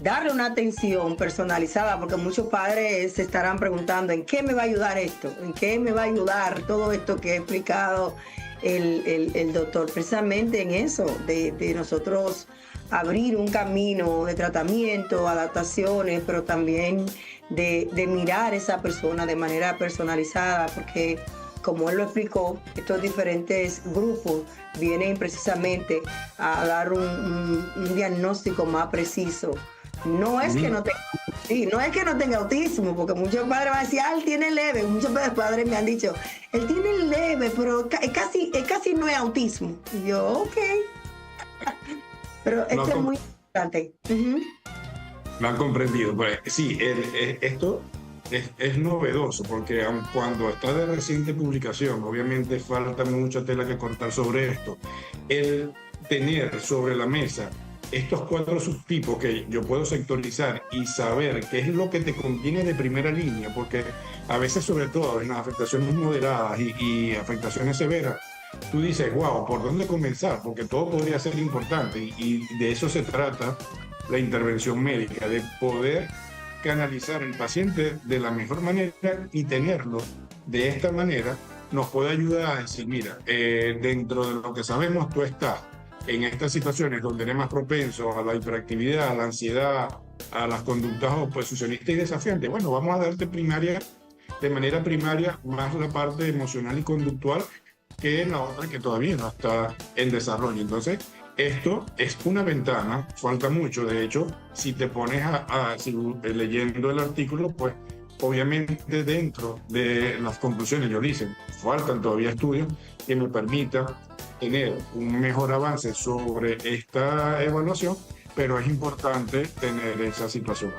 darle una atención personalizada, porque muchos padres se estarán preguntando ¿en qué me va a ayudar esto? ¿En qué me va a ayudar todo esto que ha explicado el doctor? Precisamente en eso, de nosotros abrir un camino de tratamiento, adaptaciones, pero también de mirar a esa persona de manera personalizada, porque como él lo explicó, estos diferentes grupos vienen precisamente a dar un diagnóstico más preciso. No es que no tenga autismo, porque muchos padres van a decir, él tiene leve. Muchos padres me han dicho, él tiene leve, pero casi no es autismo. Y yo, ok. Pero esto es muy importante. Lo han comprendido. Pues, sí, esto es novedoso, porque aun cuando está de reciente publicación, obviamente falta mucha tela que cortar sobre esto. El tener sobre la mesa estos 4 subtipos que yo puedo sectorizar y saber qué es lo que te conviene de primera línea, porque a veces, sobre todo en las afectaciones moderadas y afectaciones severas, tú dices, wow, ¿por dónde comenzar? Porque todo podría ser importante y de eso se trata la intervención médica, de poder canalizar al paciente de la mejor manera y tenerlo de esta manera nos puede ayudar a decir, mira, dentro de lo que sabemos tú estás en estas situaciones donde eres más propenso a la hiperactividad, a la ansiedad, a las conductas oposicionistas y desafiantes, bueno, vamos a darte de manera primaria más la parte emocional y conductual que la otra que todavía no está en desarrollo. Entonces, esto es una ventana, falta mucho. De hecho, si te pones leyendo el artículo, pues obviamente dentro de las conclusiones ellos dicen, faltan todavía estudios que me permitan tener un mejor avance sobre esta evaluación, pero es importante tener esa situación.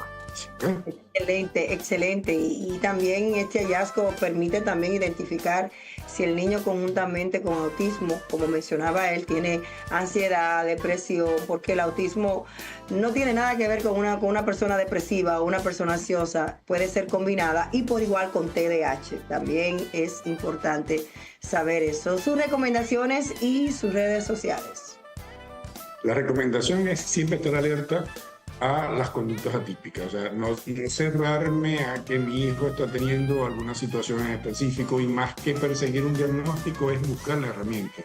Excelente, excelente. Y también este hallazgo permite también identificar si el niño conjuntamente con autismo, como mencionaba él, tiene ansiedad, depresión, porque el autismo no tiene nada que ver con una persona depresiva o una persona ansiosa, puede ser combinada, y por igual con TDAH. También es importante saber eso. Sus recomendaciones y sus redes sociales. La recomendación es siempre estar alerta a las conductas atípicas, o sea, no cerrarme a que mi hijo está teniendo alguna situación en específico, y más que perseguir un diagnóstico es buscar la herramienta.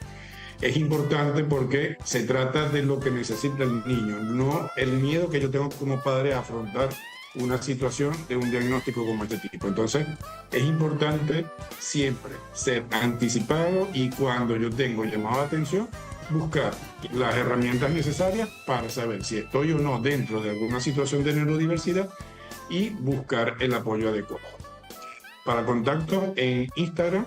Es importante porque se trata de lo que necesita el niño, no el miedo que yo tengo como padre a afrontar una situación de un diagnóstico como este tipo. Entonces, es importante siempre ser anticipado, y cuando yo tengo llamado de atención, buscar las herramientas necesarias para saber si estoy o no dentro de alguna situación de neurodiversidad y buscar el apoyo adecuado. Para contacto en Instagram,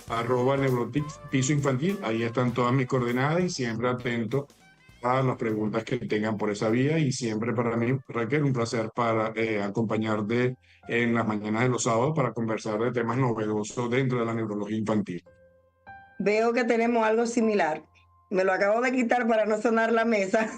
@neurotics piso infantil, ahí están todas mis coordenadas, y siempre atento a las preguntas que tengan por esa vía. Y siempre para mí, Raquel, un placer para acompañarte en las mañanas de los sábados para conversar de temas novedosos dentro de la neurología infantil. Veo que tenemos algo similar. Me lo acabo de quitar para no sonar la mesa.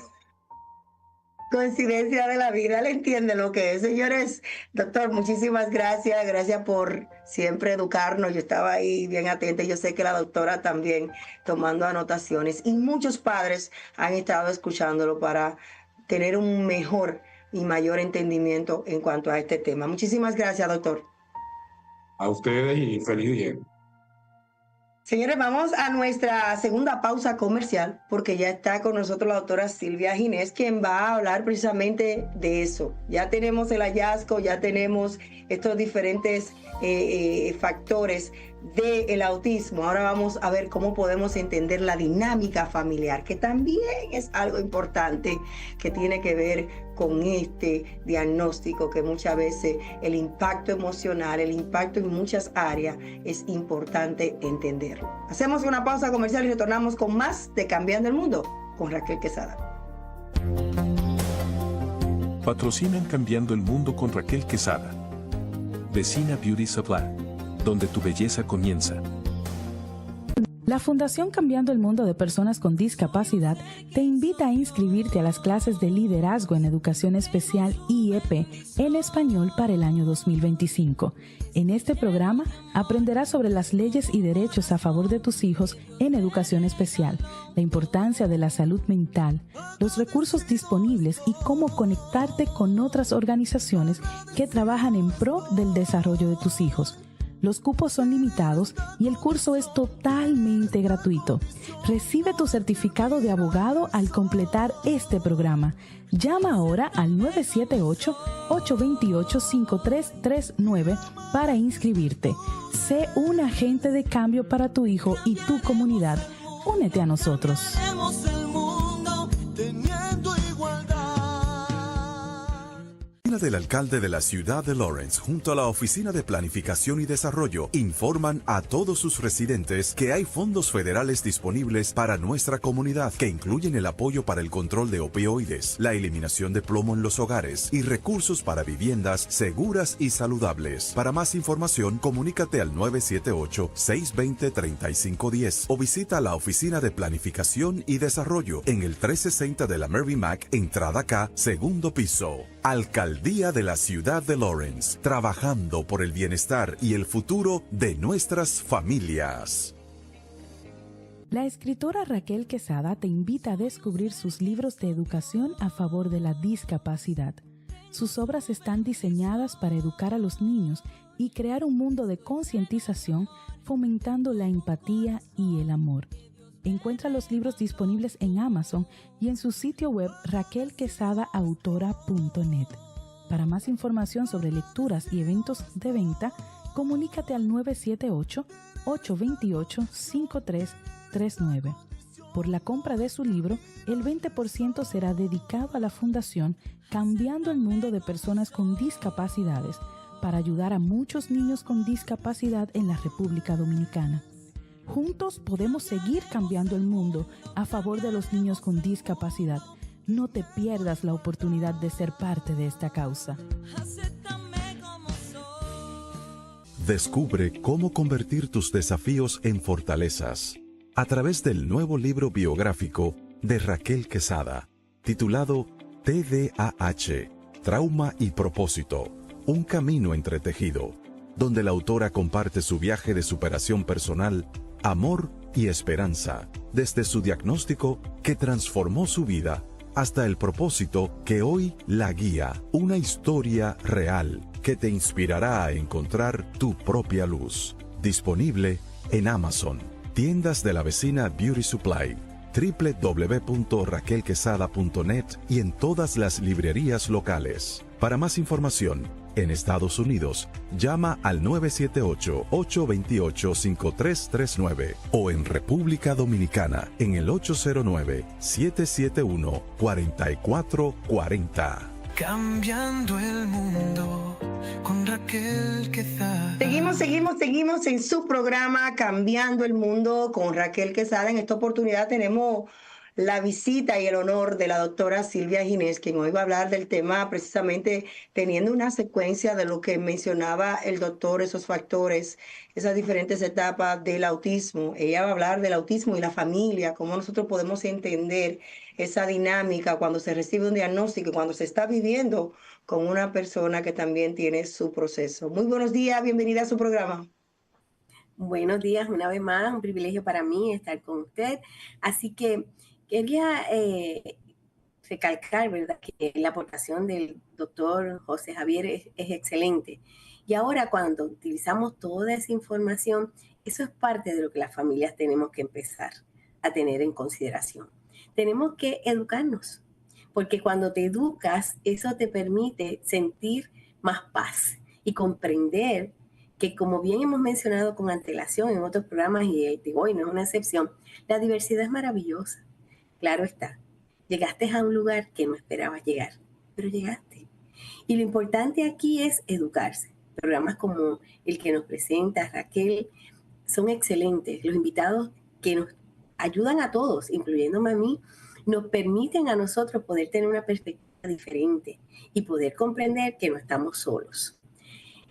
Coincidencia de la vida, él entiende lo que es. Señores, doctor, muchísimas gracias. Gracias por siempre educarnos. Yo estaba ahí bien atenta. Yo sé que la doctora también tomando anotaciones. Y muchos padres han estado escuchándolo para tener un mejor y mayor entendimiento en cuanto a este tema. Muchísimas gracias, doctor. A ustedes y feliz día. Señores, vamos a nuestra segunda pausa comercial, porque ya está con nosotros la doctora Silvia Ginés, quien va a hablar precisamente de eso. Ya tenemos el hallazgo, ya tenemos estos diferentes factores del autismo. Ahora vamos a ver cómo podemos entender la dinámica familiar, que también es algo importante que tiene que ver con este diagnóstico, que muchas veces el impacto emocional, el impacto en muchas áreas es importante entenderlo. Hacemos una pausa comercial y retornamos con más de Cambiando el Mundo con Raquel Quesada. Patrocinan Cambiando el Mundo con Raquel Quesada. Vecina Beauty Supply, donde tu belleza comienza. La Fundación Cambiando el Mundo de Personas con Discapacidad te invita a inscribirte a las clases de liderazgo en educación especial IEP en español para el año 2025. En este programa aprenderás sobre las leyes y derechos a favor de tus hijos en educación especial, la importancia de la salud mental, los recursos disponibles y cómo conectarte con otras organizaciones que trabajan en pro del desarrollo de tus hijos. Los cupos son limitados y el curso es totalmente gratuito. Recibe tu certificado de abogado al completar este programa. Llama ahora al 978-828-5339 para inscribirte. Sé un agente de cambio para tu hijo y tu comunidad. Únete a nosotros. Del alcalde de la ciudad de Lawrence junto a la Oficina de Planificación y Desarrollo informan a todos sus residentes que hay fondos federales disponibles para nuestra comunidad que incluyen el apoyo para el control de opioides, la eliminación de plomo en los hogares y recursos para viviendas seguras y saludables. Para más información, comunícate al 978-620-3510 o visita la Oficina de Planificación y Desarrollo en el 360 de la Mary Mac, entrada K, segundo piso. Alcaldía de la ciudad de Lawrence, trabajando por el bienestar y el futuro de nuestras familias. La escritora Raquel Quesada te invita a descubrir sus libros de educación a favor de la discapacidad. Sus obras están diseñadas para educar a los niños y crear un mundo de concientización, fomentando la empatía y el amor. Encuentra los libros disponibles en Amazon y en su sitio web raquelquesadaautora.net. Para más información sobre lecturas y eventos de venta, comunícate al 978-828-5339. Por la compra de su libro, el 20% será dedicado a la Fundación Cambiando el Mundo de Personas con Discapacidades para ayudar a muchos niños con discapacidad en la República Dominicana. Juntos podemos seguir cambiando el mundo a favor de los niños con discapacidad. No te pierdas la oportunidad de ser parte de esta causa. Descubre cómo convertir tus desafíos en fortalezas a través del nuevo libro biográfico de Raquel Quesada, titulado TDAH, Trauma y Propósito, un camino entretejido, donde la autora comparte su viaje de superación personal, amor y esperanza, desde su diagnóstico que transformó su vida hasta el propósito que hoy la guía, una historia real que te inspirará a encontrar tu propia luz. Disponible en Amazon, tiendas de la vecina Beauty Supply, www.raquelquesada.net y en todas las librerías locales. Para más información, en Estados Unidos, llama al 978-828-5339 o en República Dominicana en el 809-771-4440. Cambiando el mundo con Raquel Quesada. Seguimos en su programa Cambiando el Mundo con Raquel Quesada. En esta oportunidad tenemos la visita y el honor de la doctora Silvia Ginés, quien hoy va a hablar del tema precisamente teniendo una secuencia de lo que mencionaba el doctor, esos factores, esas diferentes etapas del autismo. Ella va a hablar del autismo y la familia, cómo nosotros podemos entender esa dinámica cuando se recibe un diagnóstico y cuando se está viviendo con una persona que también tiene su proceso. Muy buenos días, bienvenida a su programa. Buenos días, una vez más, un privilegio para mí estar con usted. Así que quería recalcar, ¿verdad?, que la aportación del doctor José Javier es excelente. Y ahora cuando utilizamos toda esa información, eso es parte de lo que las familias tenemos que empezar a tener en consideración. Tenemos que educarnos, porque cuando te educas, eso te permite sentir más paz y comprender que, como bien hemos mencionado con antelación en otros programas, y el de hoy no es una excepción, la diversidad es maravillosa. Claro está, llegaste a un lugar que no esperabas llegar, pero llegaste. Y lo importante aquí es educarse. Programas como el que nos presenta Raquel son excelentes. Los invitados que nos ayudan a todos, incluyéndome a mí, nos permiten a nosotros poder tener una perspectiva diferente y poder comprender que no estamos solos.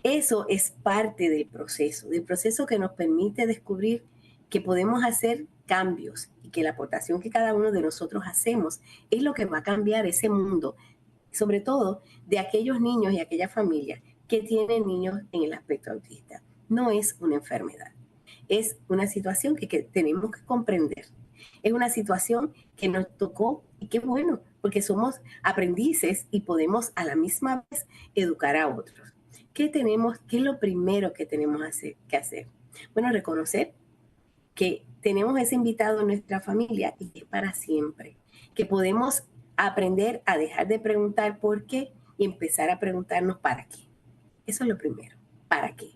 Eso es parte del proceso que nos permite descubrir que podemos hacer cambios y que la aportación que cada uno de nosotros hacemos es lo que va a cambiar ese mundo, sobre todo de aquellos niños y aquellas familias que tienen niños en el aspecto autista. No es una enfermedad, es una situación que tenemos que comprender. Es una situación que nos tocó y qué bueno, porque somos aprendices y podemos a la misma vez educar a otros. ¿Qué es lo primero que tenemos que hacer? Bueno, reconocer que tenemos ese invitado en nuestra familia y es para siempre, que podemos aprender a dejar de preguntar por qué y empezar a preguntarnos para qué. Eso es lo primero, ¿para qué?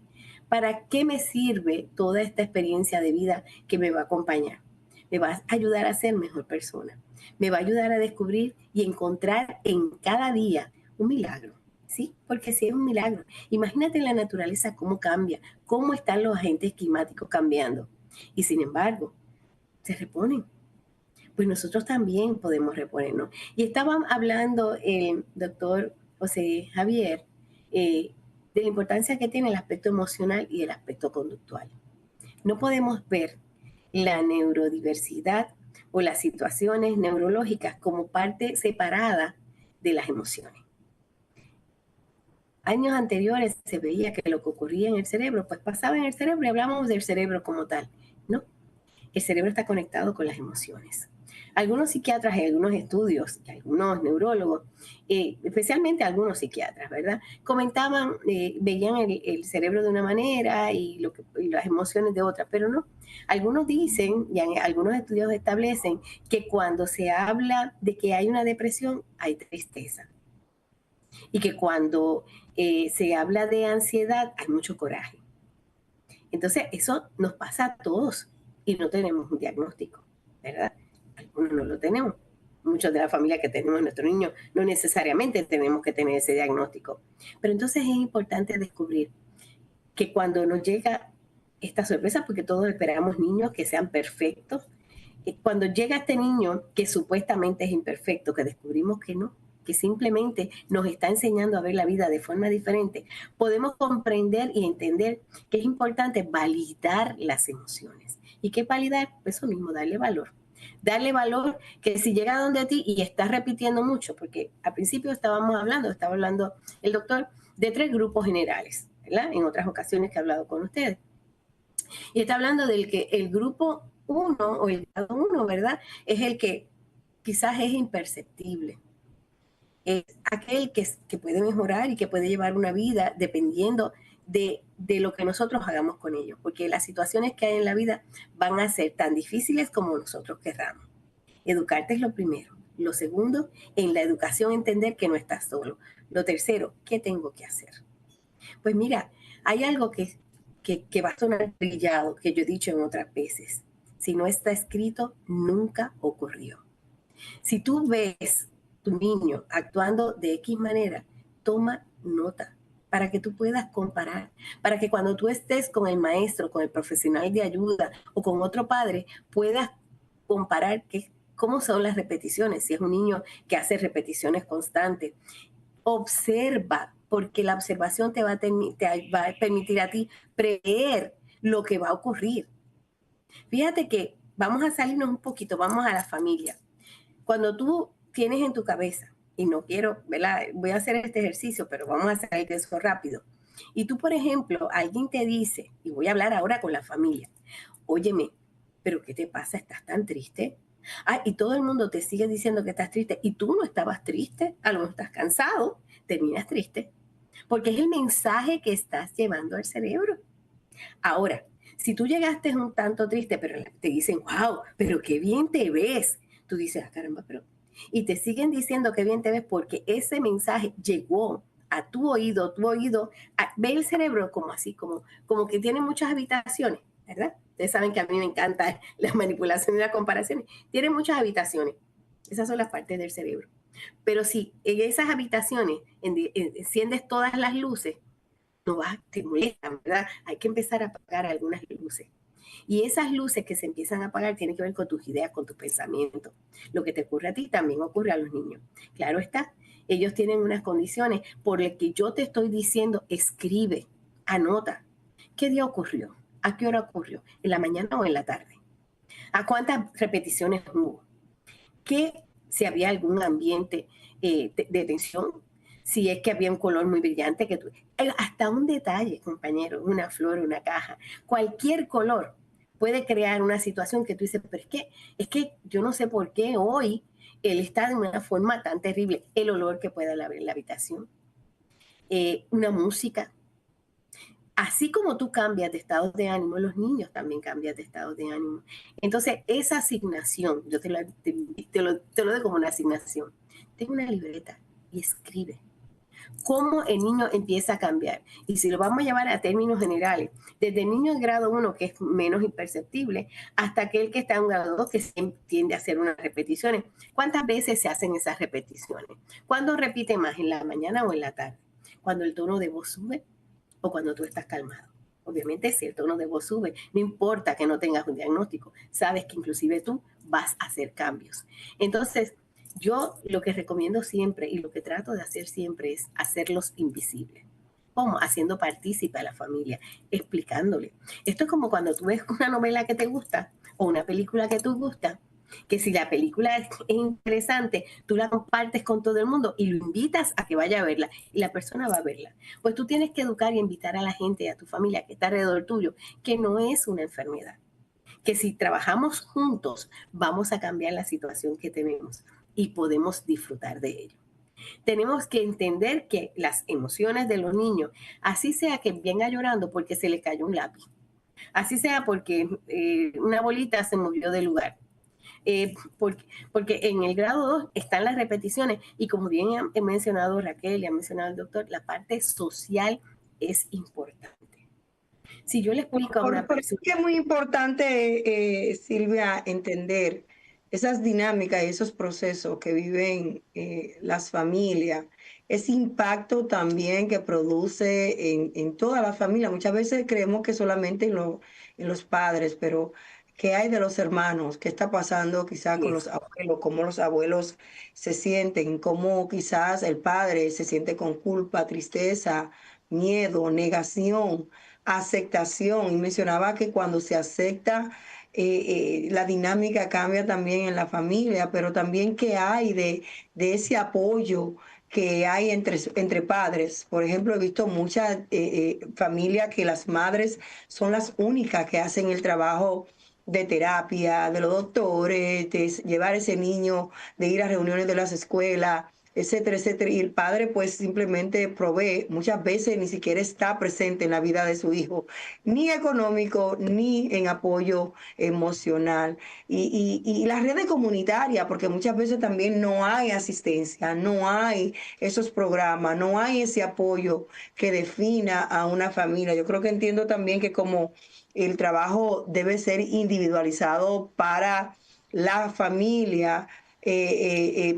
¿Para qué me sirve toda esta experiencia de vida que me va a acompañar? Me va a ayudar a ser mejor persona, me va a ayudar a descubrir y encontrar en cada día un milagro, ¿sí? Porque sí es un milagro. Imagínate la naturaleza cómo cambia, cómo están los agentes climáticos cambiando. Y sin embargo, se reponen. Pues nosotros también podemos reponernos. Y estaba hablando el doctor José Javier de la importancia que tiene el aspecto emocional y el aspecto conductual. No podemos ver la neurodiversidad o las situaciones neurológicas como parte separada de las emociones. Años anteriores se veía que lo que ocurría en el cerebro, pues pasaba en el cerebro y hablábamos del cerebro como tal. No, el cerebro está conectado con las emociones. Algunos psiquiatras y algunos estudios, y algunos neurólogos, especialmente algunos psiquiatras, ¿verdad? Comentaban, veían el cerebro de una manera y las emociones de otra, pero no. Algunos dicen, y algunos estudios establecen, que cuando se habla de que hay una depresión, hay tristeza. Y que cuando se habla de ansiedad, hay mucho coraje. Entonces, eso nos pasa a todos y no tenemos un diagnóstico, ¿verdad? Algunos no lo tenemos. Muchos de la familia que tenemos nuestros niños no necesariamente tenemos que tener ese diagnóstico. Pero entonces es importante descubrir que cuando nos llega esta sorpresa, porque todos esperamos niños que sean perfectos, cuando llega este niño que supuestamente es imperfecto, que descubrimos que no, que simplemente nos está enseñando a ver la vida de forma diferente, podemos comprender y entender que es importante validar las emociones. ¿Y qué validar? Pues eso mismo, darle valor. Darle valor que si llega donde ti y estás repitiendo mucho, porque al principio estaba hablando el doctor de 3 grupos generales, ¿verdad? En otras ocasiones que he hablado con ustedes. Y está hablando del que el grupo 1 o el grado 1, ¿verdad? Es el que quizás es imperceptible. Es aquel que puede mejorar y que puede llevar una vida dependiendo de lo que nosotros hagamos con ellos, porque las situaciones que hay en la vida van a ser tan difíciles como nosotros querramos. Educarte es lo primero. Lo segundo, en la educación entender que no estás solo. Lo tercero, ¿qué tengo que hacer? Pues mira, hay algo que va a sonar trillado, que yo he dicho en otras veces. Si no está escrito, nunca ocurrió. Si tú ves tu niño actuando de X manera, toma nota para que tú puedas comparar, para que cuando tú estés con el maestro, con el profesional de ayuda o con otro padre, puedas comparar cómo son las repeticiones. Si es un niño que hace repeticiones constantes, observa, porque la observación te va a permitir a ti prever lo que va a ocurrir. Fíjate que vamos a salirnos un poquito, vamos a la familia. Cuando tú tienes en tu cabeza, y no quiero, ¿verdad? Voy a hacer este ejercicio, pero vamos a salir de eso rápido. Y tú, por ejemplo, alguien te dice, y voy a hablar ahora con la familia, óyeme, ¿pero qué te pasa? ¿Estás tan triste? Y todo el mundo te sigue diciendo que estás triste, y tú no estabas triste, a lo mejor estás cansado, terminas triste, porque es el mensaje que estás llevando al cerebro. Ahora, si tú llegaste un tanto triste, pero te dicen, wow, pero qué bien te ves, tú dices, caramba, pero... Y te siguen diciendo que bien te ves porque ese mensaje llegó a tu oído, ve el cerebro como así, como que tiene muchas habitaciones, ¿verdad? Ustedes saben que a mí me encanta la manipulación y las comparaciones. Tiene muchas habitaciones. Esas son las partes del cerebro. Pero si en esas habitaciones enciendes todas las luces, te molestan, ¿verdad? Hay que empezar a apagar algunas luces. Y esas luces que se empiezan a apagar tienen que ver con tus ideas, con tus pensamientos. Lo que te ocurre a ti también ocurre a los niños. Claro está, ellos tienen unas condiciones por las que yo te estoy diciendo, escribe, anota. ¿Qué día ocurrió? ¿A qué hora ocurrió? ¿En la mañana o en la tarde? ¿A cuántas repeticiones hubo? Si había algún ambiente de tensión, si es que había un color muy brillante, hasta un detalle, compañero, una flor, una caja, cualquier color puede crear una situación que tú dices, pero es que yo no sé por qué hoy él está de una forma tan terrible. El olor que puede haber en la habitación, una música. Así como tú cambias de estado de ánimo, los niños también cambian de estado de ánimo. Entonces, esa asignación, yo te lo doy como una asignación. Ten una libreta y escribe cómo el niño empieza a cambiar. Y si lo vamos a llevar a términos generales, desde el niño en grado 1, que es menos imperceptible, hasta aquel que está en grado 2, que tiende a hacer unas repeticiones. ¿Cuántas veces se hacen esas repeticiones? ¿Cuándo repite más? ¿En la mañana o en la tarde? ¿Cuando el tono de voz sube o cuando tú estás calmado? Obviamente, si el tono de voz sube, no importa que no tengas un diagnóstico, sabes que inclusive tú vas a hacer cambios. Entonces, yo lo que recomiendo siempre y lo que trato de hacer siempre es hacerlos invisibles. ¿Cómo? Haciendo partícipe a la familia, explicándole. Esto es como cuando tú ves una novela que te gusta o una película que te gusta, que si la película es interesante, tú la compartes con todo el mundo y lo invitas a que vaya a verla y la persona va a verla. Pues tú tienes que educar y invitar a la gente y a tu familia que está alrededor tuyo, que no es una enfermedad, que si trabajamos juntos vamos a cambiar la situación que tenemos y podemos disfrutar de ello. Tenemos que entender que las emociones de los niños, así sea que venga llorando porque se le cayó un lápiz, así sea porque una bolita se movió de lugar, porque en el grado 2 están las repeticiones y como bien he mencionado Raquel y ha mencionado el doctor, la parte social es importante. Si yo le explico a una persona... Es muy importante, Silvia, entender esas dinámicas y esos procesos que viven las familias, ese impacto también que produce en toda la familia. Muchas veces creemos que solamente en los padres, pero ¿qué hay de los hermanos? ¿Qué está pasando quizás con los abuelos? ¿Cómo los abuelos se sienten? ¿Cómo quizás el padre se siente con culpa, tristeza, miedo, negación, aceptación? Y mencionaba que cuando se acepta, la dinámica cambia también en la familia, pero también qué hay de ese apoyo que hay entre padres. Por ejemplo, he visto muchas familias que las madres son las únicas que hacen el trabajo de terapia, de los doctores, de llevar a ese niño, de ir a reuniones de las escuelas, etcétera, etcétera. Y el padre pues simplemente provee, muchas veces ni siquiera está presente en la vida de su hijo, ni económico, ni en apoyo emocional. Y las redes comunitarias, porque muchas veces también no hay asistencia, no hay esos programas, no hay ese apoyo que defina a una familia. Yo creo que entiendo también que como el trabajo debe ser individualizado para la familia,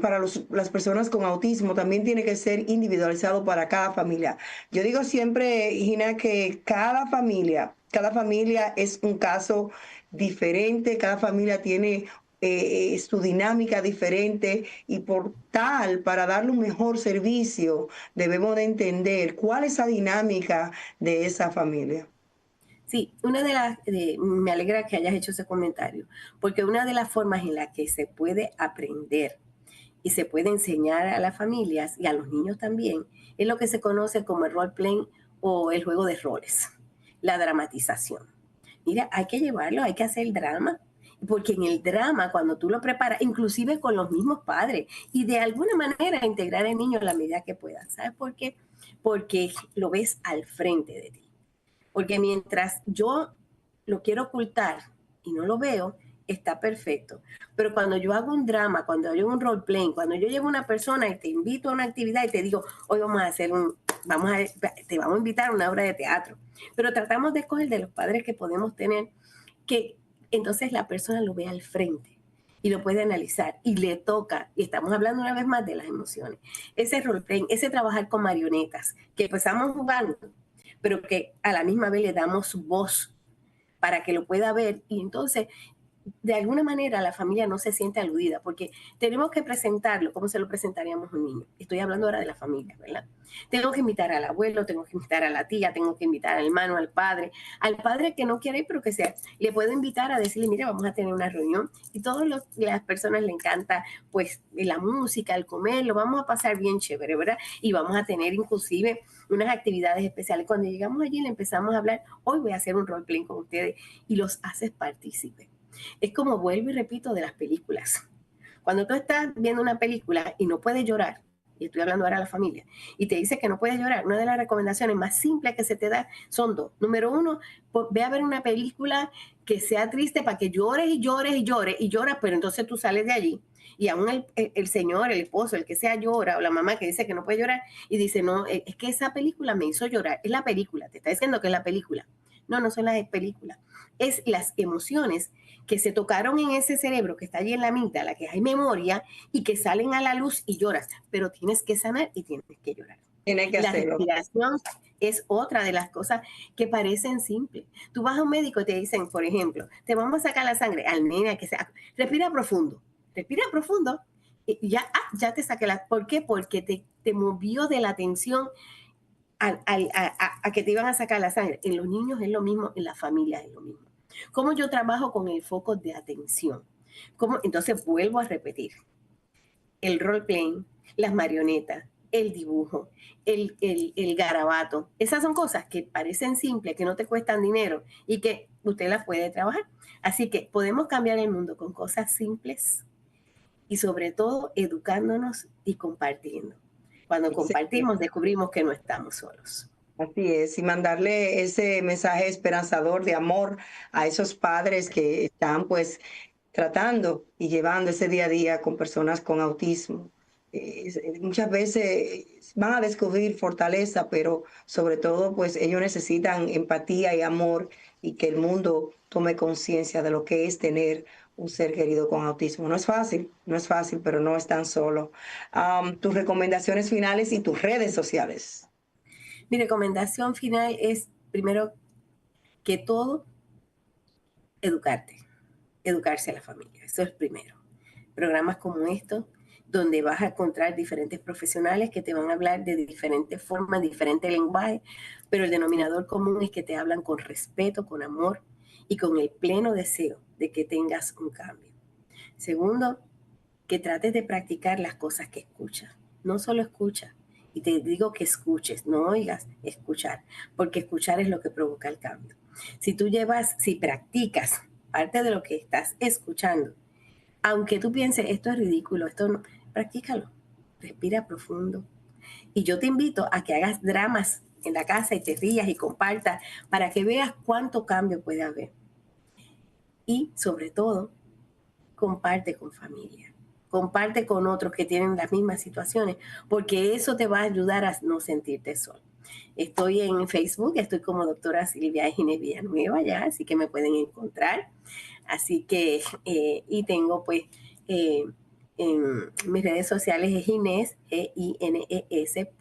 para las personas con autismo también tiene que ser individualizado para cada familia. Yo digo siempre, Gina, que cada familia es un caso diferente, cada familia tiene su dinámica diferente y por tal, para darle un mejor servicio, debemos de entender cuál es la dinámica de esa familia. Sí, me alegra que hayas hecho ese comentario, porque una de las formas en las que se puede aprender y se puede enseñar a las familias y a los niños también es lo que se conoce como el role playing o el juego de roles, la dramatización. Mira, hay que llevarlo, hay que hacer el drama, porque en el drama, cuando tú lo preparas, inclusive con los mismos padres, y de alguna manera integrar al niño a la medida que puedas. ¿Sabes por qué? Porque lo ves al frente de ti. Porque mientras yo lo quiero ocultar y no lo veo, está perfecto. Pero cuando yo hago un drama, cuando yo hago un role playing, cuando yo llevo a una persona y te invito a una actividad y te digo, hoy vamos a hacer te vamos a invitar a una obra de teatro. Pero tratamos de escoger de los padres que podemos tener, que entonces la persona lo ve al frente y lo puede analizar y le toca, y estamos hablando una vez más de las emociones. Ese role playing, ese trabajar con marionetas, que empezamos jugando, pero que a la misma vez le damos su voz para que lo pueda ver y entonces de alguna manera la familia no se siente aludida porque tenemos que presentarlo como se lo presentaríamos a un niño. Estoy hablando ahora de la familia, ¿verdad? Tengo que invitar al abuelo, tengo que invitar a la tía, tengo que invitar al hermano, al padre que no quiere ir, pero que sea, le puedo invitar a decirle, mira, vamos a tener una reunión y todas las personas le encanta pues la música, el comer, lo vamos a pasar bien chévere, ¿verdad? Y vamos a tener inclusive unas actividades especiales. Cuando llegamos allí le empezamos a hablar, hoy voy a hacer un role playing con ustedes y los haces partícipes. Es como vuelvo y repito de las películas. Cuando tú estás viendo una película y no puedes llorar, y estoy hablando ahora a la familia, y te dice que no puedes llorar, una de las recomendaciones más simples que se te da son dos. Número uno, ve a ver una película que sea triste para que llores y llores y llores y lloras, pero entonces tú sales de allí y aún el señor, el esposo, el que sea llora, o la mamá que dice que no puede llorar y dice, no, es que esa película me hizo llorar. Es la película, te está diciendo que es la película. No, no son las películas. Es las emociones que se tocaron en ese cerebro que está allí en la amígdala, que hay memoria y que salen a la luz y lloras, pero tienes que sanar y tienes que llorar. Tienes que hacerlo. La respiración es otra de las cosas que parecen simples. Tú vas a un médico y te dicen, por ejemplo, te vamos a sacar la sangre al nene, que sea, respira profundo y ya te saqué la... ¿Por qué? Porque te movió de la tensión a que te iban a sacar la sangre. En los niños es lo mismo, en las familias es lo mismo. ¿Cómo yo trabajo con el foco de atención? Entonces vuelvo a repetir. El role playing, las marionetas, el dibujo, el garabato. Esas son cosas que parecen simples, que no te cuestan dinero y que usted las puede trabajar. Así que podemos cambiar el mundo con cosas simples y sobre todo educándonos y compartiendo. Cuando compartimos descubrimos que no estamos solos. Así es, y mandarle ese mensaje esperanzador de amor a esos padres que están pues tratando y llevando ese día a día con personas con autismo. Muchas veces van a descubrir fortaleza, pero sobre todo pues ellos necesitan empatía y amor y que el mundo tome conciencia de lo que es tener un ser querido con autismo. No es fácil, pero no están solos. Tus recomendaciones finales y tus redes sociales. Mi recomendación final es, primero que todo, educarse a la familia. Eso es primero. Programas como estos, donde vas a encontrar diferentes profesionales que te van a hablar de diferentes formas, diferentes lenguajes, pero el denominador común es que te hablan con respeto, con amor y con el pleno deseo de que tengas un cambio. Segundo, que trates de practicar las cosas que escuchas. No solo escucha, y te digo que escuches, no oigas, escuchar, porque escuchar es lo que provoca el cambio. Si practicas parte de lo que estás escuchando, aunque tú pienses, esto es ridículo, esto no, practícalo, respira profundo. Y yo te invito a que hagas dramas en la casa y te rías y compartas para que veas cuánto cambio puede haber. Y sobre todo, comparte con familia, comparte con otros que tienen las mismas situaciones, porque eso te va a ayudar a no sentirte solo. Estoy en Facebook, estoy como doctora Silvia Ginés Villanueva ya, así que me pueden encontrar. Así que, y tengo pues, en mis redes sociales es Ginés, G-I-N-E-S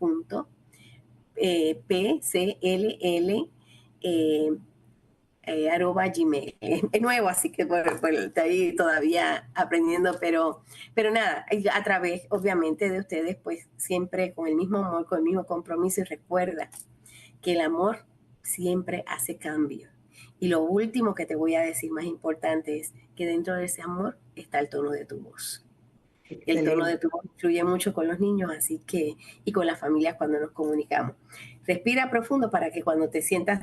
PCLL @gmail. Es nuevo, así que estoy ahí todavía aprendiendo, pero nada, a través obviamente de ustedes, pues siempre con el mismo amor, con el mismo compromiso, y recuerda que el amor siempre hace cambio. Y lo último que te voy a decir más importante es que dentro de ese amor está el tono de tu voz. El tono de tu voz influye mucho con los niños, así que, y con las familias cuando nos comunicamos. Respira profundo para que cuando te sientas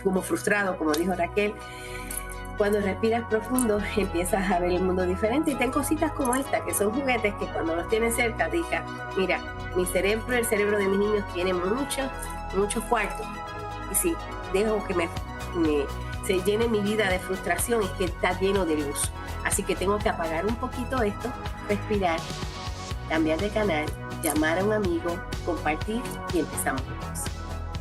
como frustrado, como dijo Raquel, cuando respiras profundo empiezas a ver el mundo diferente y ten cositas como esta, que son juguetes que cuando los tienes cerca digas, mira, mi cerebro, el cerebro de mis niños tiene muchos cuartos. Y si dejo que se llene mi vida de frustración, es que está lleno de luz. Así que tengo que apagar un poquito esto, respirar, cambiar de canal, llamar a un amigo, compartir y empezamos.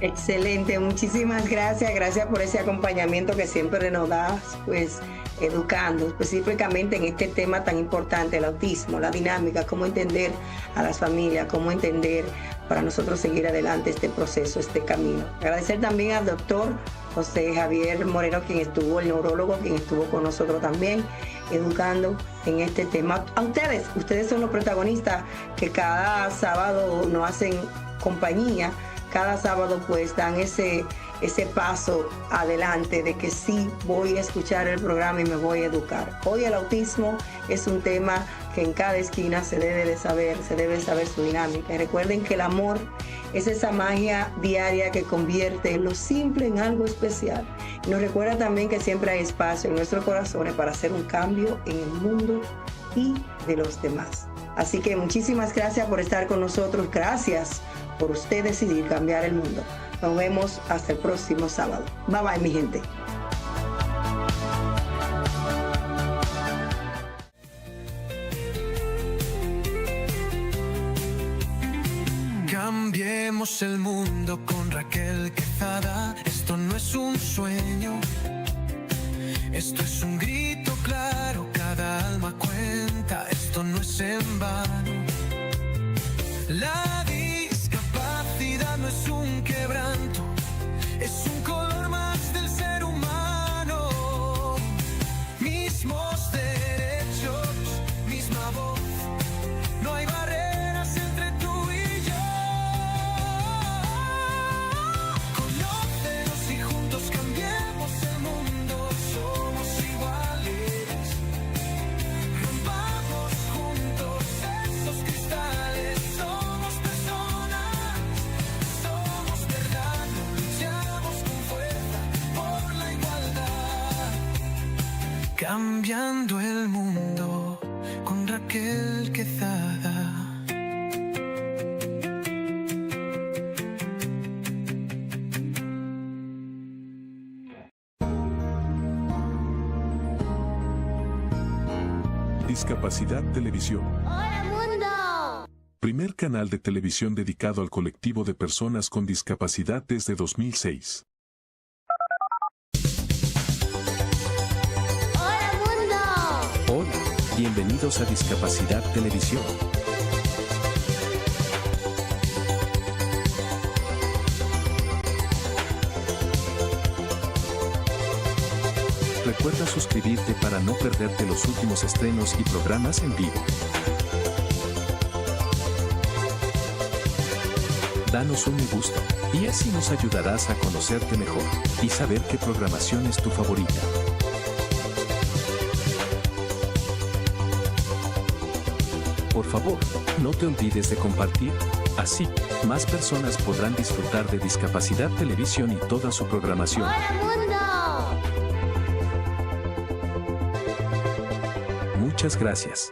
Excelente, muchísimas gracias. Gracias por ese acompañamiento que siempre nos das, pues educando específicamente en este tema tan importante, el autismo, la dinámica, cómo entender a las familias, cómo entender para nosotros seguir adelante este proceso, este camino. Agradecer también al doctor José Javier Moreno, quien estuvo, el neurólogo, quien estuvo con nosotros también, educando en este tema. A ustedes son los protagonistas que cada sábado nos hacen compañía, cada sábado pues dan ese paso adelante de que sí voy a escuchar el programa y me voy a educar. Hoy el autismo es un tema que en cada esquina se debe saber su dinámica. Y recuerden que el amor es esa magia diaria que convierte lo simple en algo especial. Y nos recuerda también que siempre hay espacio en nuestros corazones para hacer un cambio en el mundo y de los demás. Así que muchísimas gracias por estar con nosotros. Gracias por usted decidir cambiar el mundo. Nos vemos hasta el próximo sábado. Bye bye, mi gente. Cambiemos el mundo con Raquel Quezada. Esto no es un sueño, esto es un grito claro. Cada alma cuenta, esto no es en vano. La discapacidad no es un quebranto, es un color más del ser humano. Mismos derechos, misma voz, no hay barreras entre tú y yo. Conócenos y juntos cambiemos el mundo, somos iguales. Rompamos juntos cambiando el mundo con Raquel Quezada. Discapacidad Televisión. ¡Hola, mundo! Primer canal de televisión dedicado al colectivo de personas con discapacidad desde 2006. ¡Hola, mundo! Hola, bienvenidos a Discapacidad Televisión. Recuerda suscribirte para no perderte los últimos estrenos y programas en vivo. Danos un me gusta, y así nos ayudarás a conocerte mejor y saber qué programación es tu favorita. Por favor, no te olvides de compartir, así, más personas podrán disfrutar de Discapacidad Televisión y toda su programación. ¡Hola, mundo! Muchas gracias.